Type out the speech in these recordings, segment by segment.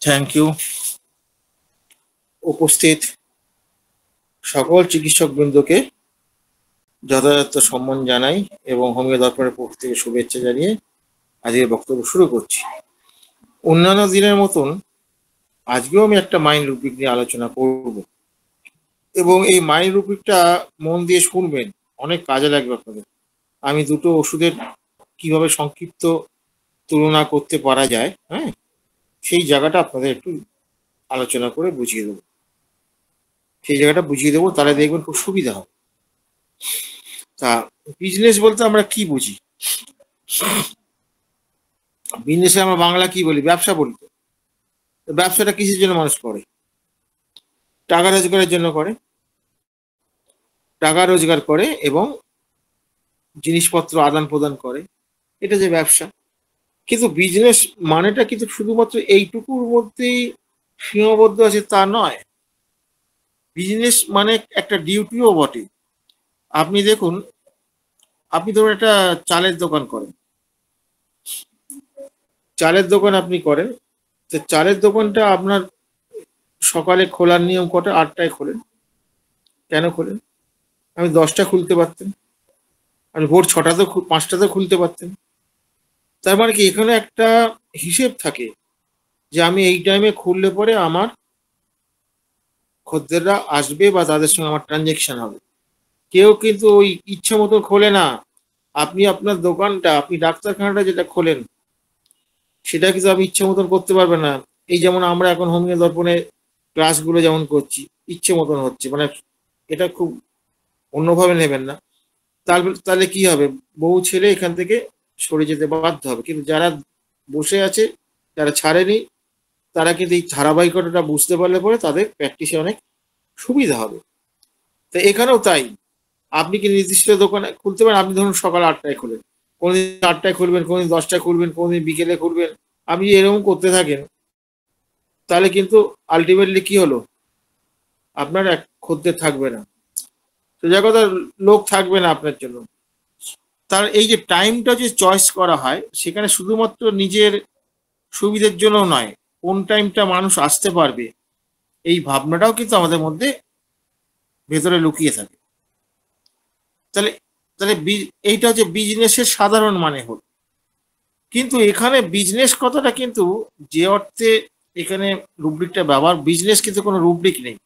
Thank you. উপস্থিত সকল চিকিৎসকবৃন্দকে যথাযথ সম্মান জানাই এবং হোমিও দর্পণের পক্ষ থেকে শুভেচ্ছা জানিয়ে আজকের বক্তব্য শুরু করছি। অন্যান্য দিনের মতন আজকেও আমি একটা মাইন্ড রুব্রিক নিয়ে আলোচনা করব এবং এই মাইন্ড রুব্রিকটা মন দিয়ে শুনবেন, অনেক কাজে লাগবে আপনাদের। আমি দুটো ওষুধের কিভাবে সংক্ষিপ্ত তুলনা করতে পারা যায়, হ্যাঁ, সেই জায়গাটা আপনাদের একটু আলোচনা করে বুঝিয়ে দেবো। তাহলে দেখবেন খুব সুবিধা হবে। তা বিজনেস বলতে আমরা কি বুঝি? বিজনেসে আমরা বাংলা কি বলি? ব্যবসা বলি। ব্যবসাটা কিসের জন্য মানুষ করে? টাকা রোজগারের জন্য করে। টাকা রোজগার করে এবং জিনিসপত্র আদান প্রদান করে, এটা যে ব্যবসা। কিন্তু বিজনেস মানেটা কিন্তু শুধুমাত্র এইটুকুর মধ্যেই সীমাবদ্ধ আছে তা নয়। বিজনেস মানে একটা ডিউটিও বটে। আপনি দেখুন, আপনি ধরুন একটা চালের দোকান করেন, চালের দোকান আপনি করেন, তো চালের দোকানটা আপনার সকালে খোলার নিয়ম কটা? 8টায় খোলেন। কেন খোলেন? আমি 10টা খুলতে পারতেন, আপনি ভোর 6টাতে 5টাতে খুলতে পারতেন। তার মানে কি এখানে একটা হিসেব থাকে যে আমি এই টাইমে খুললে পরে আমার খদ্দেররা আসবে বা তাদের সঙ্গে আমার ট্রানজেকশন হবে। কেউ কিন্তু ওই ইচ্ছা মতো খোলে না। আপনি আপনার দোকানটা, আপনি ডাক্তারখানাটা যেটা খোলেন সেটা কিন্তু আপনি ইচ্ছে মতন করতে পারবেন না। এই যেমন আমরা এখন হোমিও দর্পণে ক্লাসগুলো যেমন করছি, ইচ্ছে মতন হচ্ছে, মানে এটা খুব অন্যভাবে নেবেন না। তাহলে কি হবে? বহু ছেলে এখান থেকে সরে যেতে বাধ্য হবে। কিন্তু যারা বসে আছে, যারা ছাড়েনি, তারা কিন্তু এই ধারাবাহিকতাটা বুঝতে পারলে পরে তাদের প্র্যাকটিসে অনেক সুবিধা হবে। তো এখানেও তাই, আপনি কি নির্দিষ্ট দোকানে খুলতে পারেন? আপনি ধরুন সকাল 8টায় খোলেন, কোনোদিন 8টায় খুলবেন, কোনোদিন 10টায় খুলবেন, কোনোদিন বিকেলে খুলবেন। আপনি এরকম করতে থাকেন, তাহলে কিন্তু আলটিমেটলি কি হলো? আপনার এক খদ্দের থাকবে না, সোজা কথা, লোক থাকবে না আপনার জন্য। তার এই যে টাইমটা যে চয়েস করা হয়, সেখানে শুধুমাত্র নিজের সুবিধের জন্য নয়, কোন টাইমটা মানুষ আসতে পারবে এই ভাবনাটাও কিন্তু আমাদের মধ্যে ভেতরে লুকিয়ে থাকে। তাহলে তাহলে এইটা হচ্ছে বিজনেসের সাধারণ মানে হলো। কিন্তু এখানে বিজনেস কথাটা কিন্তু যে অর্থে এখানে রুব্রিকটা ব্যবহার, বিজনেস কিন্তু কোনো রুব্রিক নেই।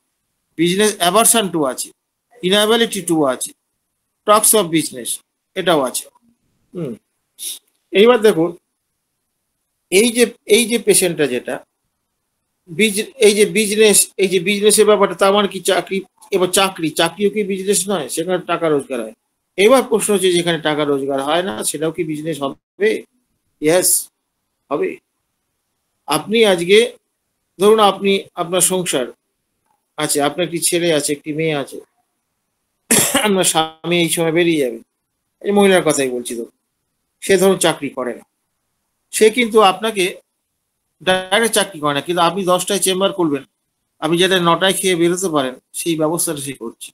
বিজনেস অ্যাভারশন টু আছে, ইনঅ্যাবিলিটি টু আছে, টক্স অফ বিজনেস এটাও আছে। এইবার দেখুন, এই যে পেশেন্টটা যেটা এই যে বিজনেসের ব্যাপারটা, তার মানে কি চাকরি? এবার চাকরিও কি বিজনেস নয়? সেখানে টাকা রোজগার হয়। এবার প্রশ্ন হচ্ছে, যেখানে টাকা রোজগার হয় না সেটাও কি বিজনেস হবে? ইয়েস, হবে। আপনি আজকে ধরুন, আপনি আপনার সংসার আছে, আপনার একটি ছেলে আছে, একটি মেয়ে আছে, আপনার স্বামী এই সময় বেরিয়ে যাবে, এই মহিলার কথাই বলছি। তো সে ধরুন চাকরি করে না, সে কিন্তু আপনাকে ডাইরেক্ট চাকরি করে না, কিন্তু আপনি 10টায় চেম্বার খুলবেন, আপনি যেটা 9টায় খেয়ে বেরোতে পারেন সেই ব্যবস্থাটা সে করছে।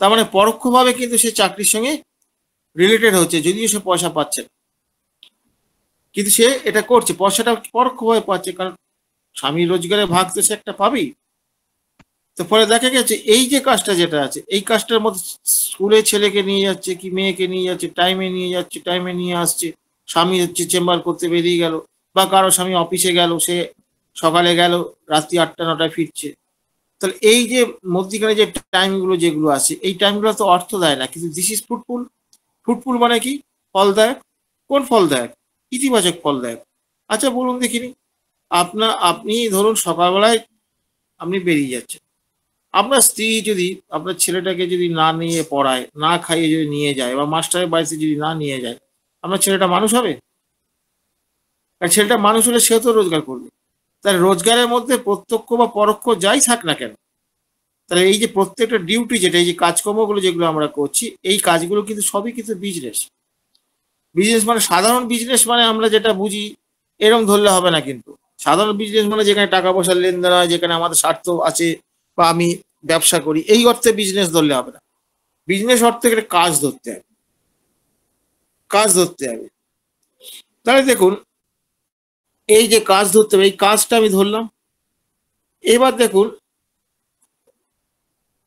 তার মানে পরোক্ষভাবে কিন্তু সে চাকরির সঙ্গে রিলেটেড হচ্ছে, যদিও সে পয়সা পাচ্ছে না, কিন্তু সে এটা করছে, পয়সাটা পরোক্ষভাবে পাচ্ছে, কারণ স্বামীর রোজগারের ভাগ তো সে একটা পাবেই। তো ফলে দেখা গেছে এই যে কাজটা যেটা আছে, এই কাজটার মধ্যে স্কুলে ছেলেকে নিয়ে যাচ্ছে কি মেয়েকে নিয়ে যাচ্ছে, টাইমে নিয়ে যাচ্ছে, টাইমে নিয়ে আসছে। স্বামী হচ্ছে চেম্বার করতে বেরিয়ে গেল, বা কারো স্বামী অফিসে গেল, সে সকালে গেল, রাত্রি 8টা 9টায় ফিরছে। তাহলে এই যে মধ্যিখানে যে টাইমগুলো যেগুলো আছে, এই টাইমগুলো তো অর্থ দেয় না, কিন্তু দিস ইজ ফ্রুটফুল। ফ্রুটফুল মানে কি? ফলদায়ক। কোন ফলদায়ক? ইতিবাচক ফলদায়ক। আচ্ছা বলুন দেখিনি, আপনি ধরুন সকালবেলায় আপনি বেরিয়ে যাচ্ছেন, আপনার স্ত্রী যদি আপনার ছেলেটাকে যদি না নিয়ে পড়ায়, না খাইয়ে যদি নিয়ে যায়, বা মাস্টারের বাড়িতে যদি না নিয়ে যায়, আপনার ছেলেটা মানুষ হবে? আর ছেলেটা মানুষ হলে সেও তো রোজগার করবে। তার রোজগারের মধ্যে প্রত্যক্ষ বা পরোক্ষ যাই থাক না কেন, তাহলে এই যে প্রত্যেকটা ডিউটি যেটা, এই যে কাজকর্মগুলো যেগুলো আমরা করছি, এই কাজগুলো কিন্তু সবই কিন্তু বিজনেস। বিজনেস মানে সাধারণ বিজনেস মানে আমরা যেটা বুঝি এরকম ধরলে হবে না। কিন্তু সাধারণ বিজনেস মানে যেখানে টাকা পয়সার লেনদেন হয়, যেখানে আমাদের স্বার্থ আছে, বা আমি ব্যবসা করি, এই অর্থে বিজনেস ধরলে হবে না। বিজনেস অর্থে একটা কাজ ধরতে হবে, কাজ ধরতে হবে। তাহলে দেখুন, এই যে কাজ ধরতে হবে, এই কাজটা আমি ধরলাম, এবার দেখুন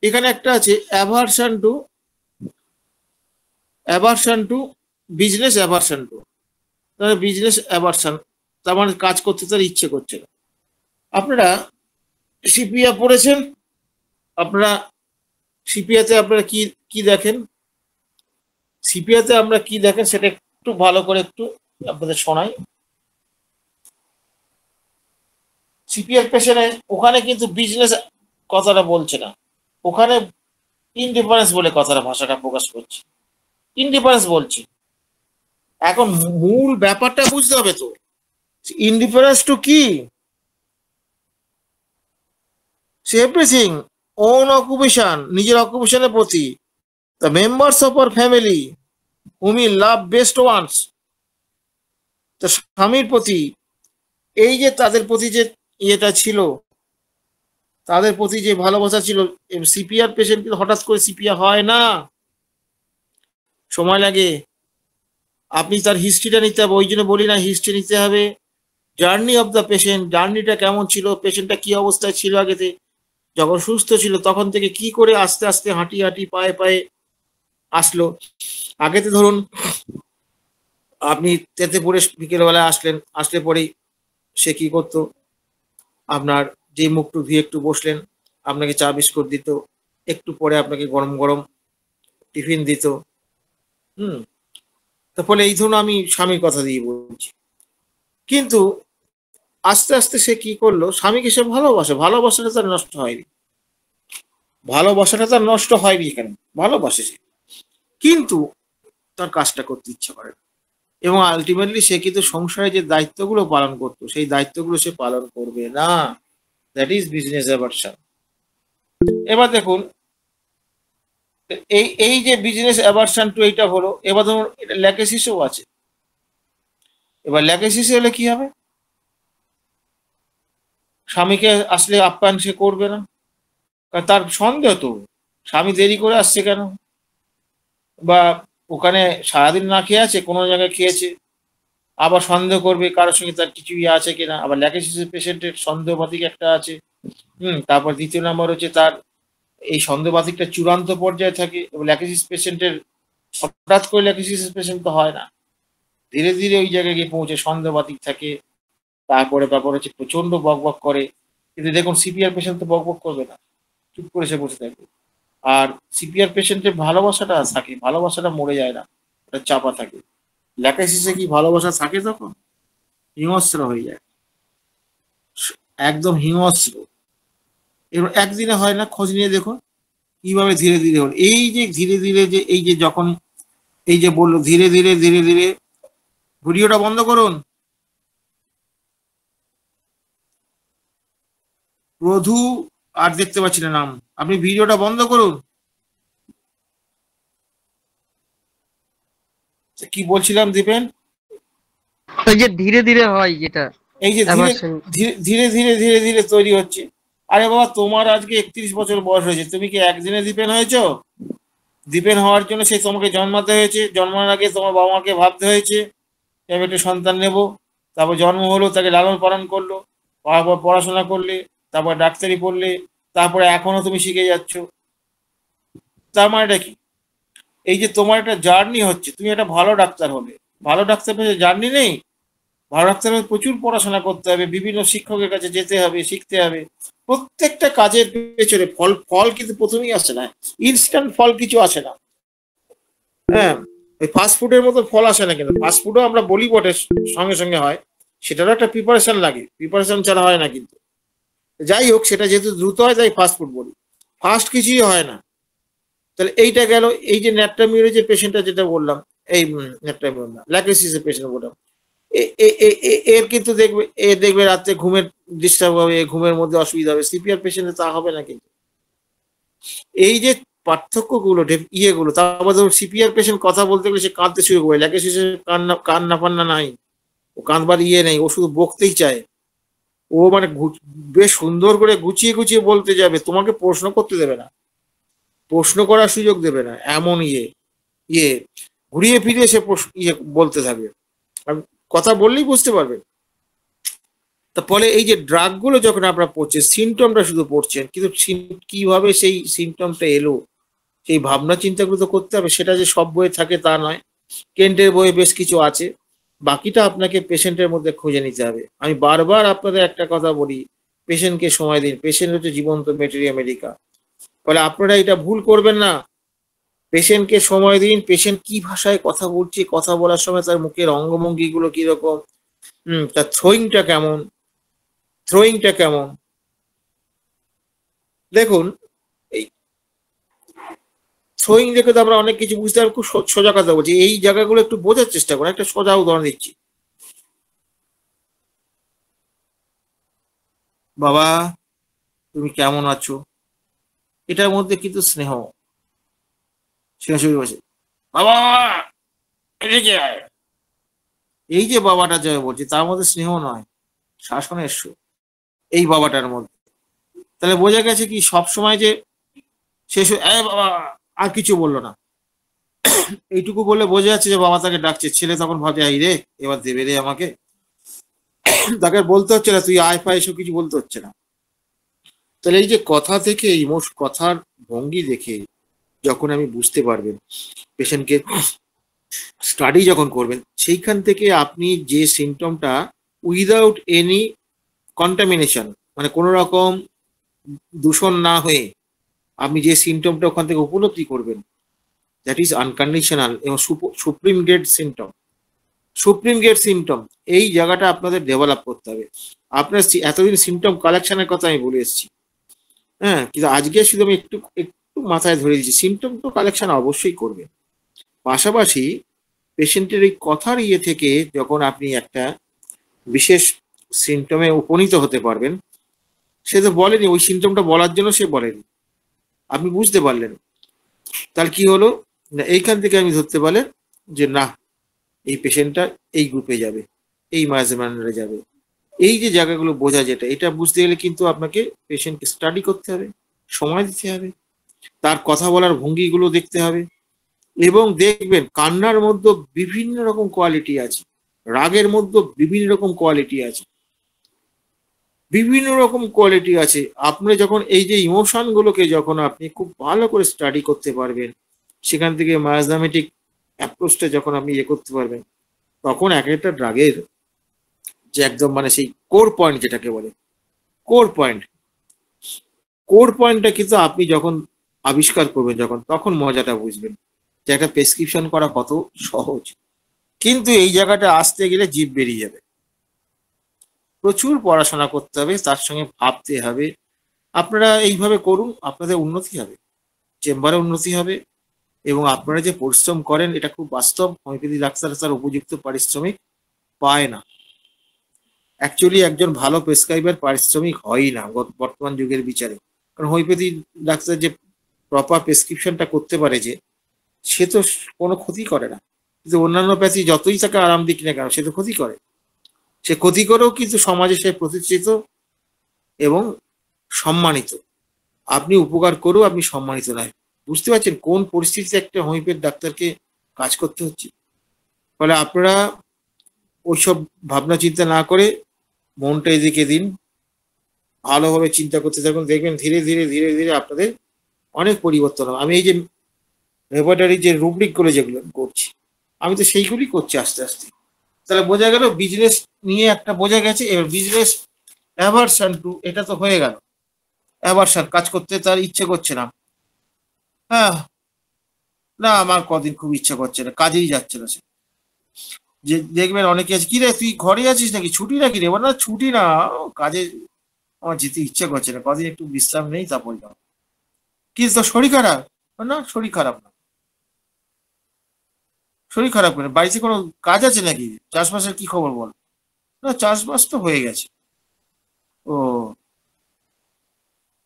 এখানে একটা আছে aversion to business aversion to, তাহলে বিজনেস অ্যাভারশন, তার মানে কাজ করতে তার ইচ্ছে করছে না। আপনারা সিপিএ পড়েছেন, আপনারা সিপিএতে আপনারা কি কি দেখেন, সিপিএতে আমরা কি দেখেন সেটা একটু ভালো করে একটু আপনাদের শোনাই। সিপিএর পেছনে ওখানে কিন্তু বিজনেস কথাটা বলছে না, ওখানে ইনডিফারেন্স বলে কথাটা ভাষাটা প্রকাশ করছে, ইনডিফারেন্স বলছে। এখন মূল ব্যাপারটা বুঝতে হবে তো, ইনডিফারেন্স টু কি, এভরিথিং, ওন অকুপেশন, নিজের অকুপেশনের প্রতি, the members of our family whom we love best ones, তো স্বামীর প্রতি, এই যে তাদের প্রতি যে ইয়েটা ছিল, তাদের প্রতি যে ভালোবাসা ছিল। সিপিআর পেশেন্ট কিন্তু হঠাৎ করে সিপিআর হয় না, সময় লাগে। আপনি তার হিস্ট্রিটা নিতে হবে, ওই জন্য বলি না হিস্ট্রি নিতে হবে, জার্নি অফ দ্য পেশেন্ট, জার্নিটা কেমন ছিল, পেশেন্টটা কি অবস্থায় ছিল আগেতে, যখন সুস্থ ছিল তখন থেকে কি করে আস্তে আস্তে হাঁটি হাঁটি পায়ে পায়ে আসলো। আগেতে ধরুন আপনি তেতে পড়ে বিকেলবেলায় আসলেন, আসলে পরেই সে কি করতো, আপনার যে মুখটু ধুয়ে একটু বসলেন, আপনাকে চা বিস্কুট দিত, একটু পরে আপনাকে গরম গরম টিফিন দিত। হুম, তার ফলে এই ধরুন আমি স্বামীর কথা দিয়ে বলছি। কিন্তু আস্তে আস্তে সে কি করলো, স্বামীকে সে ভালোবাসে, ভালোবাসাটা তার নষ্ট হয়নি, ভালোবাসাটা তার নষ্ট হয়নি, এখানে ভালোবাসে সে, কিন্তু তার কাজটা করতে ইচ্ছা করে না। এবং আলটিমেটলি সে কিন্তু সংসারে যে দায়িত্বগুলো পালন করতো সেই দায়িত্বগুলো সে পালন করবে না, দ্যাট ইজ বিজনেস অ্যাভারশন। এবার দেখুন এই এই যে বিজনেস অ্যাভারশন টু এইটা হলো, এবার ধরুন এটা ল্যাকেসিসও আছে। এবার ল্যাকেসিস হলে কি হবে, স্বামীকে আসলে আপ্যায়ন সে করবে না, কারণ তার সন্দেহ তো, স্বামী দেরি করে আসছে কেন, বা ওখানে সারাদিন না খেয়ে আছে, কোনো জায়গায় খেয়েছে, আবার সন্দেহ করবে কারোর সঙ্গে তার কিছু ইয়ে আছে কিনা, আবার ল্যাকেসিসের পেশেন্টের সন্দেহবাতিক একটা আছে। তারপর দ্বিতীয় নম্বর হচ্ছে তার এই সন্দেহবাতিকটা চূড়ান্ত পর্যায়ে থাকে, এবং ল্যাকেসিস পেশেন্টের হঠাৎ করে ল্যাকেসিস পেশেন্ট তো হয় না, ধীরে ধীরে ওই জায়গায় গিয়ে পৌঁছে সন্দেহবাতিক থাকে। তারপরে ব্যাপার হচ্ছে প্রচন্ড বকবক করে, কিন্তু দেখুন সিপিআর পেশেন্ট তো বকবক করবে না, চুপ করে সে বসে থাকবে। আর সিপিআর পেশেন্টের ভালোবাসাটা থাকে, ভালোবাসাটা মরে যায় না, ওটা চাপা থাকে। ল্যাকাইসিসে কি ভালোবাসা থাকে তখন, হিংস্র হয়ে যায়, একদম হিংস্র। এবার একদিনে হয় না, খোঁজ নিয়ে দেখুন কিভাবে ধীরে ধীরে হল। এই যে ধীরে ধীরে যে এই যে যখন এই যে বললো ধীরে ধীরে ধীরে ধীরে, ভিডিওটা বন্ধ করুন, প্রধু আর দেখতে পাচ্ছি না নাম, আপনি ভিডিওটা বন্ধ করুন। কি বলছিলাম দীপেন, ওই যে ধীরে ধীরে হয় যেটা এই যে ধীরে অ্যাভারশন। ধীরে ধীরে ধীরে ধীরে ধীরে তৈরি হচ্ছে। আরে বাবা, তোমার আজকে 31 বছর বয়স হয়েছে, তুমি কি একদিনে দীপেন হয়েছো? দীপেন হওয়ার জন্য সে তোমাকে জন্মাতে হয়েছে, জন্মানোর আগে তোমার বাবা মাকে ভাবতে হয়েছে যে আমি একটা সন্তান নেব, তারপর জন্ম হলো, তাকে লালন পালন করলো, তারপর পড়াশোনা করলে, তারপর ডাক্তারি পড়লে, তারপরে এখনো তুমি শিখে যাচ্ছ। তার মানেটা কি, এই যে তোমার একটা জার্নি হচ্ছে, তুমি একটা ভালো ডাক্তার হবে, ভালো ডাক্তার পেয়ে জার্নি নেই, ভালো ডাক্তার হলে প্রচুর পড়াশোনা করতে হবে, বিভিন্ন শিক্ষকের কাছে যেতে হবে, শিখতে হবে, প্রত্যেকটা কাজের পেছনে ফল, ফল কিন্তু প্রথমেই আসে না, ইনস্ট্যান্ট ফল কিছু আসে না। হ্যাঁ, ওই ফাস্ট ফুডের মতো ফল আসে না, কিন্তু ফাস্ট ফুডও আমরা বলি বটে সঙ্গে সঙ্গে হয়, সেটারও একটা প্রিপারেশন লাগে, প্রিপারেশন ছাড়া হয় না কিন্তু। যাই হোক, সেটা যেহেতু দ্রুত হয় তাই ফাস্ট ফুড বলি, ফাস্ট কিছুই হয় না। তাহলে এইটা গেল, এই যে ন্যাট্রামিউরের যে পেশেন্টটা যেটা বললাম, এই ন্যাট্রামিউর না ল্যাকেসিসের পেশেন্ট বললাম, এর কিন্তু দেখবে, এ দেখবে রাত্রে ঘুমের ডিস্টার্ব হবে, ঘুমের মধ্যে অসুবিধা হবে, সিপিআর পেশেন্টে তা হবে না কিন্তু। এই যে পার্থক্যগুলো ইয়েগুলো, তারপর ধরুন সিপিআর পেশেন্ট কথা বলতে গেলে সে কাঁদতে শুরু করে, ল্যাকেসিসের কান্না ফান্না নাই, ও কাঁদবার ইয়ে নেই, ও শুধু বকতেই চায়। ও মানে বেশ সুন্দর করে গুছিয়ে গুছিয়ে বলতে যাবে, তোমাকে প্রশ্ন করতে দেবে না, প্রশ্ন করার সুযোগ দেবে না, এমন ইয়ে ইয়ে ঘুরিয়ে ফিরিয়ে সে ইয়ে বলতে থাকবে, আর কথা বললেই বুঝতে পারবে। ফলে এই যে ড্রাগ গুলো যখন আপনারা পড়ছেন, সিমটমটা শুধু পড়ছেন, কিন্তু কিভাবে সেই সিমটমটা এলো সেই ভাবনা চিন্তাগুলো তো করতে হবে। সেটা যে সব বইয়ে থাকে তা নয়। কেন্টের বইয়ে বেশ কিছু আছে। বাকিটা আপনাকে পেশেন্টের মধ্যে খুঁজে নিতে হবে। আমি বারবার আপনাদের একটা কথা বলি, পেশেন্টকে সময় দিন। পেশেন্ট হচ্ছে জীবন্ত ম্যাটেরিয়া মেডিকা। ফলে আপনারা এটা ভুল করবেন না। পেশেন্টকে সময় দিন। পেশেন্ট কি ভাষায় কথা বলছে, কথা বলার সময় তার মুখের অঙ্গভঙ্গিগুলো কিরকম, তার থ্রোয়িংটা কেমন। দেখুন, এই থ্রোয়িং দেখে তো আমরা অনেক কিছু বুঝতে পারি। খুব সোজা কথা বলছি, এই জায়গাগুলো একটু বোঝার চেষ্টা করুন। একটা সোজা উদাহরণ দিচ্ছি। বাবা, তুমি কেমন আছো? এটার মধ্যে কিন্তু স্নেহ। সরাসরি বলছে, বাবা এদিকে আয়। এই যে বাবাটা যাবে বলছি, তার মধ্যে স্নেহ নয়, শাসনের সুর এই বাবাটার মধ্যে। তাহলে বোঝা গেছে কি সব সময় যে শেষ বাবা আর কিছু বললো না, এইটুকু বললে বোঝা যাচ্ছে যে বাবা তাকে ডাকছে। ছেলে তখন ভাবে, এই রে এবার দেবে রে আমাকে। তাকে বলতে হচ্ছে না তুই আয় ফায়, এসব কিছু বলতে হচ্ছে না। তাহলে এই যে কথা থেকে কথার ভঙ্গি দেখে যখন আমি বুঝতে পারবেন, পেশেন্টকে স্টাডি যখন করবেন, সেইখান থেকে আপনি যে সিমটমটা উইদাউট এনি কন্টামিনেশন, মানে কোনো রকম দূষণ না হয়ে আপনি যে সিমটমটা ওখান থেকে উপলব্ধি করবেন, দ্যাট ইজ আনকন্ডিশনাল এবং সুপ্রিম গ্রেড সিমটম। এই জায়গাটা আপনাদের ডেভেলপ করতে হবে। আপনার এতদিন সিমটম কালেকশনের কথা আমি বলে এসেছি, হ্যাঁ, কিন্তু আজকে শুধু আমি একটু একটু মাথায় ধরে দিচ্ছি, সিমটম তো কালেকশন অবশ্যই করবে। পাশাপাশি পেশেন্টের এই কথার ইয়ে থেকে যখন আপনি একটা বিশেষ সিমটমে উপনীত হতে পারবেন, সে তো বলেনি, ওই সিমটমটা বলার জন্য সে বলেনি, আপনি বুঝতে পারলেন। তাহলে কি হলো না, এইখান থেকে আমি ধরতে পারলেন যে না, এই পেশেন্টটা এই গ্রুপে যাবে, এই মাঝে যাবে। এই যে জায়গাগুলো বোঝা, যেটা এটা বুঝতে গেলে কিন্তু আপনাকে পেশেন্টকে স্টাডি করতে হবে, সময় দিতে হবে, তার কথা বলার ভঙ্গিগুলো দেখতে হবে। এবং দেখবেন কান্নার মধ্যে বিভিন্ন রকম কোয়ালিটি আছে, রাগের মধ্যে বিভিন্ন রকম কোয়ালিটি আছে, বিভিন্ন রকম কোয়ালিটি আছে। আপনি যখন এই যে ইমোশন গুলোকে যখন আপনি খুব ভালো করে স্টাডি করতে পারবেন, সেখান থেকে ম্যাথমেটিক অ্যাপ্রোচটা যখন আপনি ইয়ে করতে পারবেন, তখন এক একটা ড্রাগের যে একদম মানে সেই কোর পয়েন্ট যেটাকে বলে, কোর পয়েন্ট কোর পয়েন্টটা কিন্তু আপনি যখন আবিষ্কার করবেন, যখন তখন মজাটা বুঝবেন যে একটা প্রেসক্রিপশন করা কত সহজ। কিন্তু এই জায়গাটা আসতে গেলে জিভ বেরিয়ে যাবে, প্রচুর পড়াশোনা করতে হবে, তার সঙ্গে ভাবতে হবে। আপনারা এইভাবে করুন, আপনাদের উন্নতি হবে, চেম্বারে উন্নতি হবে। এবং আপনারা যে পরিশ্রম করেন, এটা খুব বাস্তব। হোমিওপ্যাথি ডাক্তার তার উপযুক্ত পারিশ্রমিক পায় না। অ্যাকচুয়ালি একজন ভালো প্রেসক্রাইবার পারিশ্রমিক হয়ই না বর্তমান যুগের বিচারে। কারণ হোমিওপ্যাথি ডাক্তার যে প্রপার প্রেসক্রিপশনটা করতে পারে, যে সে তো কোনো ক্ষতি করে না। কিন্তু অন্যান্য প্যাথি যতই তাকে আরাম দিক না কেন, সে তো ক্ষতি করে। সে ক্ষতি করেও কিন্তু সমাজে সে প্রতিষ্ঠিত এবং সম্মানিত। আপনি উপকার করেও আপনি সম্মানিত নয়। বুঝতে পারছেন কোন পরিস্থিতিতে একটা হোমিওপ্যাথি ডাক্তারকে কাজ করতে হচ্ছে? ফলে আপনারা ওইসব ভাবনা চিন্তা না করে মনটা এদিকে দিন, ভালোভাবে চিন্তা করতে থাকুন। দেখবেন ধীরে ধীরে ধীরে ধীরে আপনাদের অনেক পরিবর্তন হবে। আমি এই যে রেপার্টারি যে রুব্রিক গুলো যেগুলো করছি, আমি তো সেইগুলি করছি আস্তে আস্তে। তাহলে বোঝা গেল বিজনেস নিয়ে একটা বোঝা গেছে। এবার বিজনেস অ্যাভারশন টু, এটা তো হয়ে গেল। অ্যাভারশন, কাজ করতে তার ইচ্ছে করছে না। হ্যাঁ, না আমার কদিন খুব ইচ্ছা করছে না, কাজেই যাচ্ছে না সে। যে দেখবেন অনেকে আছে, কি রে তুই ঘরে আছিস নাকি, ছুটি নাকি রে? না ছুটি না, কাজে আমার যেতে ইচ্ছে করছে না, কদিন একটু বিশ্রাম নেই, তারপর যাও। কি তোর শরীর খারাপ? না শরীর খারাপ না। শরীর খারাপ করে বাড়িতে কোনো কাজ আছে নাকি? চাষবাসের কি খবর বল? না চাষবাস তো হয়ে গেছে। ও,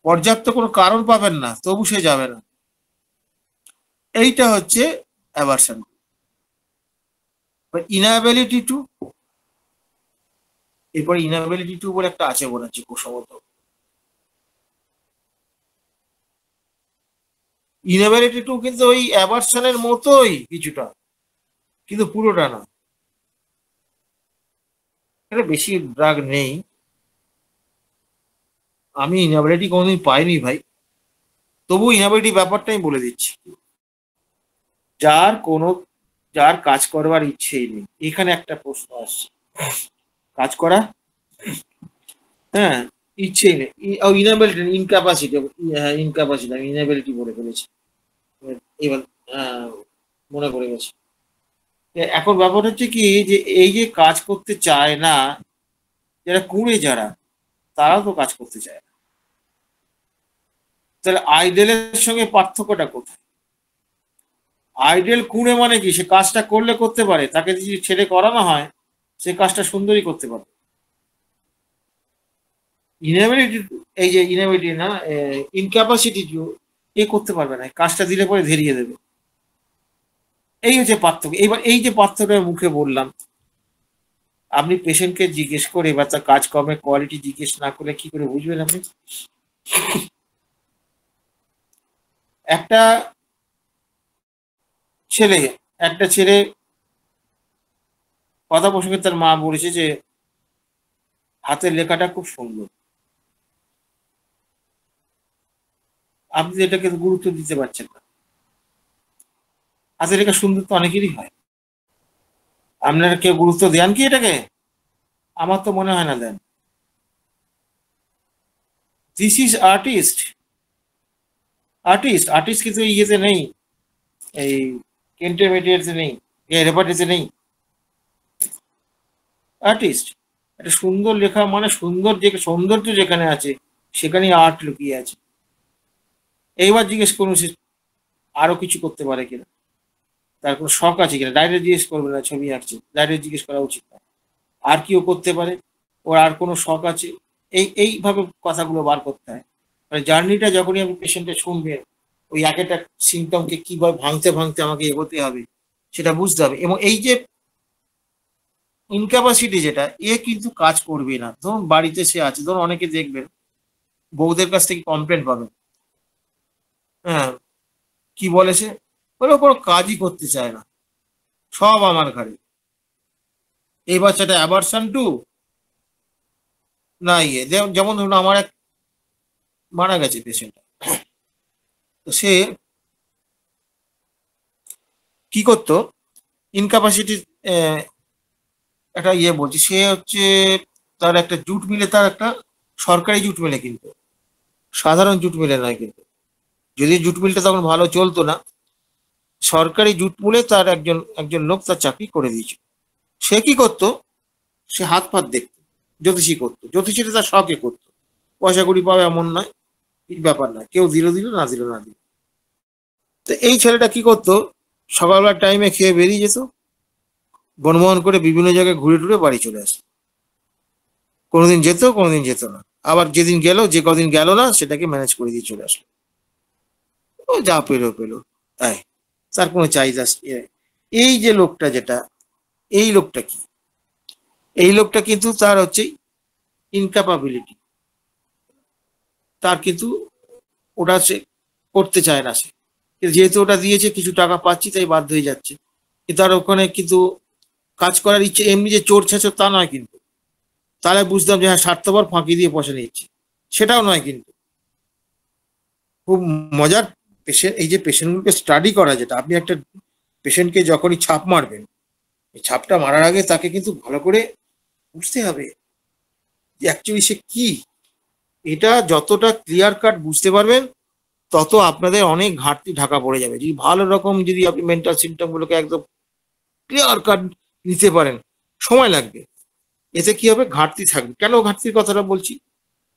পর্যাপ্ত কোনো কারণ পাবেন না, তবু সে যাবে না। এইটা হচ্ছে অ্যাভারশন। ইনঅ্যাবিলিটি টু, এরপরে ইনঅ্যাবিলিটি টু বলে একটা আছে মনে হচ্ছে কুসংগত। ইনঅ্যাবিলিটি টু কিন্তু ওই অ্যাভারশনের মতোই কিছুটা, কিন্তু পুরোটা না। এটা বেশি ড্রাগ নেই, আমি ইনঅ্যাবিলিটি কোনোদিন পাইনি ভাই, তবু ইনঅ্যাবিলিটি ব্যাপারটা আমি বলে দিচ্ছি। যার কোনো যার কাজ করবার ইচ্ছেই নেই, এখানে একটা প্রশ্ন আসছে, কাজ করা, হ্যাঁ, ইচ্ছেই নেই, ইনঅ্যাবিলিটি, ইনক্যাপাসিটি, হ্যাঁ ইনক্যাপাসিটি, আমি ইনঅ্যাবিলিটি বলে ফেলেছি এবার। আহ, মনে পড়ে গেছে। এখন ব্যাপার হচ্ছে কি, যে এই যে কাজ করতে চায় না, যারা কুঁড়ে যারা, তারাও তো কাজ করতে চায় না। তাহলে আইডেলের সঙ্গে পার্থক্যটা কোথায়? আইডেল কুঁড়ে মানে কি, সে কাজটা করলে করতে পারে, তাকে যদি ছেড়ে করানো হয় সে কাজটা সুন্দরই করতে পারে। ইনএবিলিটি, এই যে ইনএবিলিটি না, ইনক্যাপাসিটি, এ করতে পারবে না, কাজটা দিলে পরে ধরিয়ে দেবে। এই হচ্ছে পার্থক্য। এইবার এই যে পার্থক্যের মুখে বললাম, আপনি পেশেন্টকে জিজ্ঞেস করে বা তার কাজকর্মের কোয়ালিটি জিজ্ঞেস না করলে কি করে বুঝবেন আপনি? একটা ছেলে একটা ছেলে কথা প্রসঙ্গে তার মা বলেছে যে হাতের লেখাটা খুব সুন্দর। আপনি এটাকে গুরুত্ব দিতে পারছেন না। হাতের লেখা সুন্দর তো অনেকেরই হয়, আপনারা কেউ গুরুত্ব দেন কি এটাকে? আমার তো মনে হয় না দেন। This is artist. আর্টিস্ট কিন্তু ইয়েতে নেই, এই ইন্টারমিডিয়েটে নেই, রেপার্টিতে নেই। আর্টিস্ট, একটা সুন্দর লেখা মানে সুন্দর, যে সৌন্দর্য যেখানে আছে সেখানেই আর্ট লুকিয়ে আছে। এইবার জিজ্ঞেস করুন সে আরো কিছু করতে পারে কিনা, তার কোনো শখ আছে কিনা। ডাইরেক্ট জিজ্ঞেস করবে না ছবি আঁকছে, ডাইরেক্ট জিজ্ঞেস করা উচিত না। আর কিও করতে পারে, ওর আর কোনো শখ আছে, এইভাবে কথাগুলো বার করতে হয়। মানে জার্নিটা যখনই আপনি পেশেন্টে শুনবেন, ওই এক একটা সিমটমকে কিভাবে ভাঙতে ভাঙতে আমাকে এগোতে হবে সেটা বুঝতে হবে। এবং এই যে ইনক্যাপাসিটি যেটা, এ কিন্তু কাজ করবে না। ধরুন বাড়িতে সে আছে, ধরুন অনেকে দেখবেন বউদের কাছ থেকে কমপ্লেন পাবেন, হ্যাঁ, কি বলে সে, বলে ও কোনো কাজই করতে চায় না, সব আমার ঘাড়ে। এই বাচ্চাটা অ্যাভারশন টু, না ইয়ে, যেমন ধরুন আমার এক মারা গেছে পেশেন্ট, তো সে কি করতো, ইনক্যাপাসিটি একটা ইয়ে বলছি, সে হচ্ছে তার একটা জুট মিলে, তার একটা সরকারি জুট মিলে, কিন্তু সাধারণ জুট মিলে নয় কিন্তু, যদি জুট মিলটা তখন ভালো চলতো না, সরকারি জুট মিলে তার একজন একজন লোক তার চাকরি করে দিয়েছিল। সে কি করতো, সে হাত ফাত দেখতো, জ্যোতিষী করতো, জ্যোতিষীটা তার শখে করতো, পয়সা কুড়ি পাবে এমন নয়, এই ব্যাপার নয়, কেউ দিল দিল, না দিল না দিল। তো এই ছেলেটা কি করতো, সকালবেলার টাইমে খেয়ে বেরিয়ে যেত, বনবন করে বিভিন্ন জায়গায় ঘুরে টুরে বাড়ি চলে আসে। কোনোদিন যেত, কোনোদিন যেত না, আবার যেদিন গেল, যে কদিন গেল না সেটাকে ম্যানেজ করে দিয়ে চলে আসলো। ও যা পেলো পেলো, তাই, তার কোনো চাহিদা এই যে লোকটা যেটা, এই লোকটা কি, এই লোকটা কিন্তু তার হচ্ছে ইনক্যাপাবিলিটি, তার কিন্তু ওটা সে করতে চায় না। সে কিন্তু যেহেতু ওটা দিয়েছে, কিছু টাকা পাচ্ছি তাই বাধ্য হয়ে যাচ্ছে, কিন্তু তার ওখানে কিন্তু কাজ করার ইচ্ছে, এমনি যে চোর ছেঁচড় তা নয় কিন্তু, তাহলে বুঝতাম যে হ্যাঁ স্বার্থপর, ফাঁকি দিয়ে পয়সা নিচ্ছে, সেটাও নয় কিন্তু। খুব মজার পেশেন্ট, এই যে পেশেন্টগুলোকে স্টাডি করা, যেটা আপনি একটা পেশেন্টকে যখনই ছাপ মারবেন, এই ছাপটা মারার আগে তাকে কিন্তু ভালো করে বুঝতে হবে যে অ্যাকচুয়ালি সে কি। এটা যতটা ক্লিয়ার কাট বুঝতে পারবেন, তত আপনাদের অনেক ঘাটতি ঢাকা পড়ে যাবে। যদি ভালো রকম, যদি আপনি মেন্টাল সিমটম গুলোকে একদম ক্লিয়ার কাট নিতে পারেন, সময় লাগবে, এতে কি হবে, ঘাটতি থাকবে। কেন ঘাটতির কথাটা বলছি,